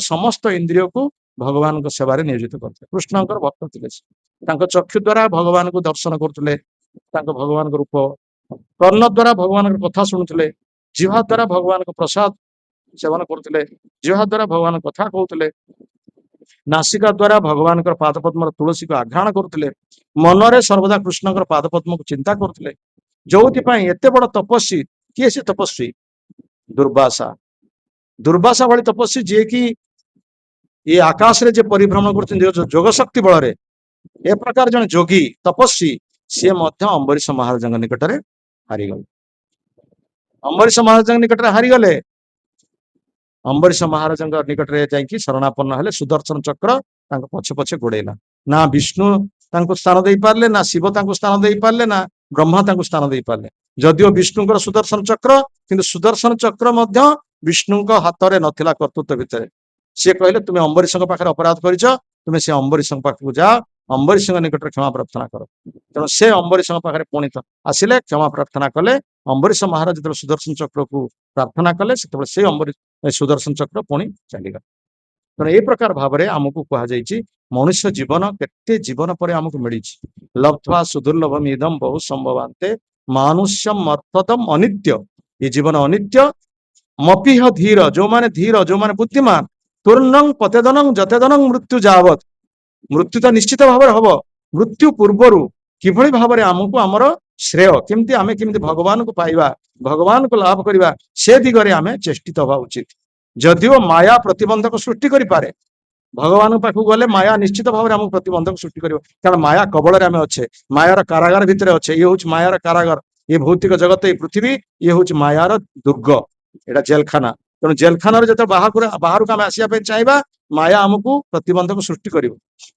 समस्त इंद्रिय को भगवान सेवा नियोजित करते कृष्ण भक्त थे चक्षु द्वारा भगवान को दर्शन करते भगवान रूप कर्ण द्वारा भगवान कथा शुणुले जिहा द्वारा भगवान प्रसाद सेवन करते जिहा द्वारा भगवान कथा कहते नासिका द्वारा भगवान पादपद्म तुलसी को आघ्राण करते मनरे सर्वदा कृष्ण पादपद्म को चिंता करते जो एत बड़ तपस्वी किए से तपस्वी दुर्वासा दुर्वासा भाई तपस्वी जी की ये आकाश रे जे परिभ्रमण कर जोग शक्ति बल ए प्रकार जन जोगी तपस्वी सी अम्बरीश महाराज निकट में हारीगले अम्बरीश महाराज निकट में हारीगले अम्बरीश महाराज निकट में जाकि शरणापन्न हेले सुदर्शन चक्र पछे पछे गोड़ेला ना विष्णु स्थान दे पारे ना शिव स्थान दे पारे ना ब्रह्मा स्थान दे पारे जदिओ विष्णु सुदर्शन चक्र किंतु सुदर्शन चक्र विष्णु हाथ में नथिला कर्तृत्व भितर सी कहले तुम्हें अम्बरीश पाखे अपराध कर तुम्हें से अम्बरीश पाखक जा अम्बरीश निकट में क्षमा प्रार्थना कर तेणु से अम्बरीश पाखे पुणी आसिले क्षमा प्रार्थना कले अम्बरीश महाराज जो सुदर्शन चक्र को प्रार्थना कले से अम्बरीश सुदर्शन चक्र पुणी चलीगला तेणु ये प्रकार भाव में आमको कहुई मनुष्य जीवन केते जीवन पर आमको मिली लब्ध्वा सुदुर्लभम इदम बहु संभवान्ते मानुष्यम अर्थदम अनित्य ये जीवन अनित्य मपिह धीर जो माने बुद्धिमान तुर्णं पतेदनं जतेदनं मृत्यु जावत मृत्यु तो निश्चित भाव में हम मृत्यु पूर्वर किभली भाव में आमको आमर श्रेय केमती आमे केमती भगवान को पाइबा भगवान को लाभ करवा से दिगरे आमे चेष्टित हवा उचित जदिओ माया प्रतिबंधक सृष्टि करि पारे भगवान पाखु गले माया निश्चित भाव में आमको प्रतिबंधक सृष्टि कर कारण माया कबल आमे अच्छे मायार कारागार भितर अच्छे ये हूँ मायार कारागार ये भौतिक जगत ये पृथ्वी ये हूँ मायार दुर्ग एटा जेलखाना तेणु जेलखाना जो बाहर को आम आसपा चाहिए माया आमको प्रतिबंधक सृष्टि कर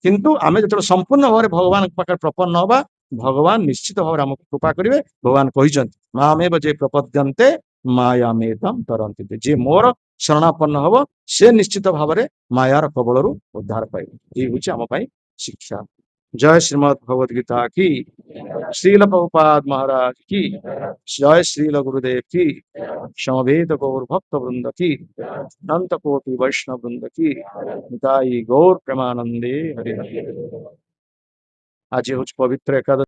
किंतु आमे जो संपूर्ण भाव में भगवान पाखे प्रपन्न हवा भगवान निश्चित भाव में आमको कृपा करेंगे भगवान कहते मामेव जे प्रपद्यन्ते मायामेतम तरन्ति जे मोर शरणापन्न हम से निश्चित भाव में मायार कबल उद्धार पाइबे ये हूँ आम शिक्षा जय श्रीमद् भगवद गीता की श्रील प्रभुपाद महाराज की जय श्रील गुरुदेव की समवेत गौर भक्त वृंद की अनंत कोटि वैष्णव वृंद की निताई गौर प्रेमानंदे हरि हरि आज हूँ पवित्र एकादशी।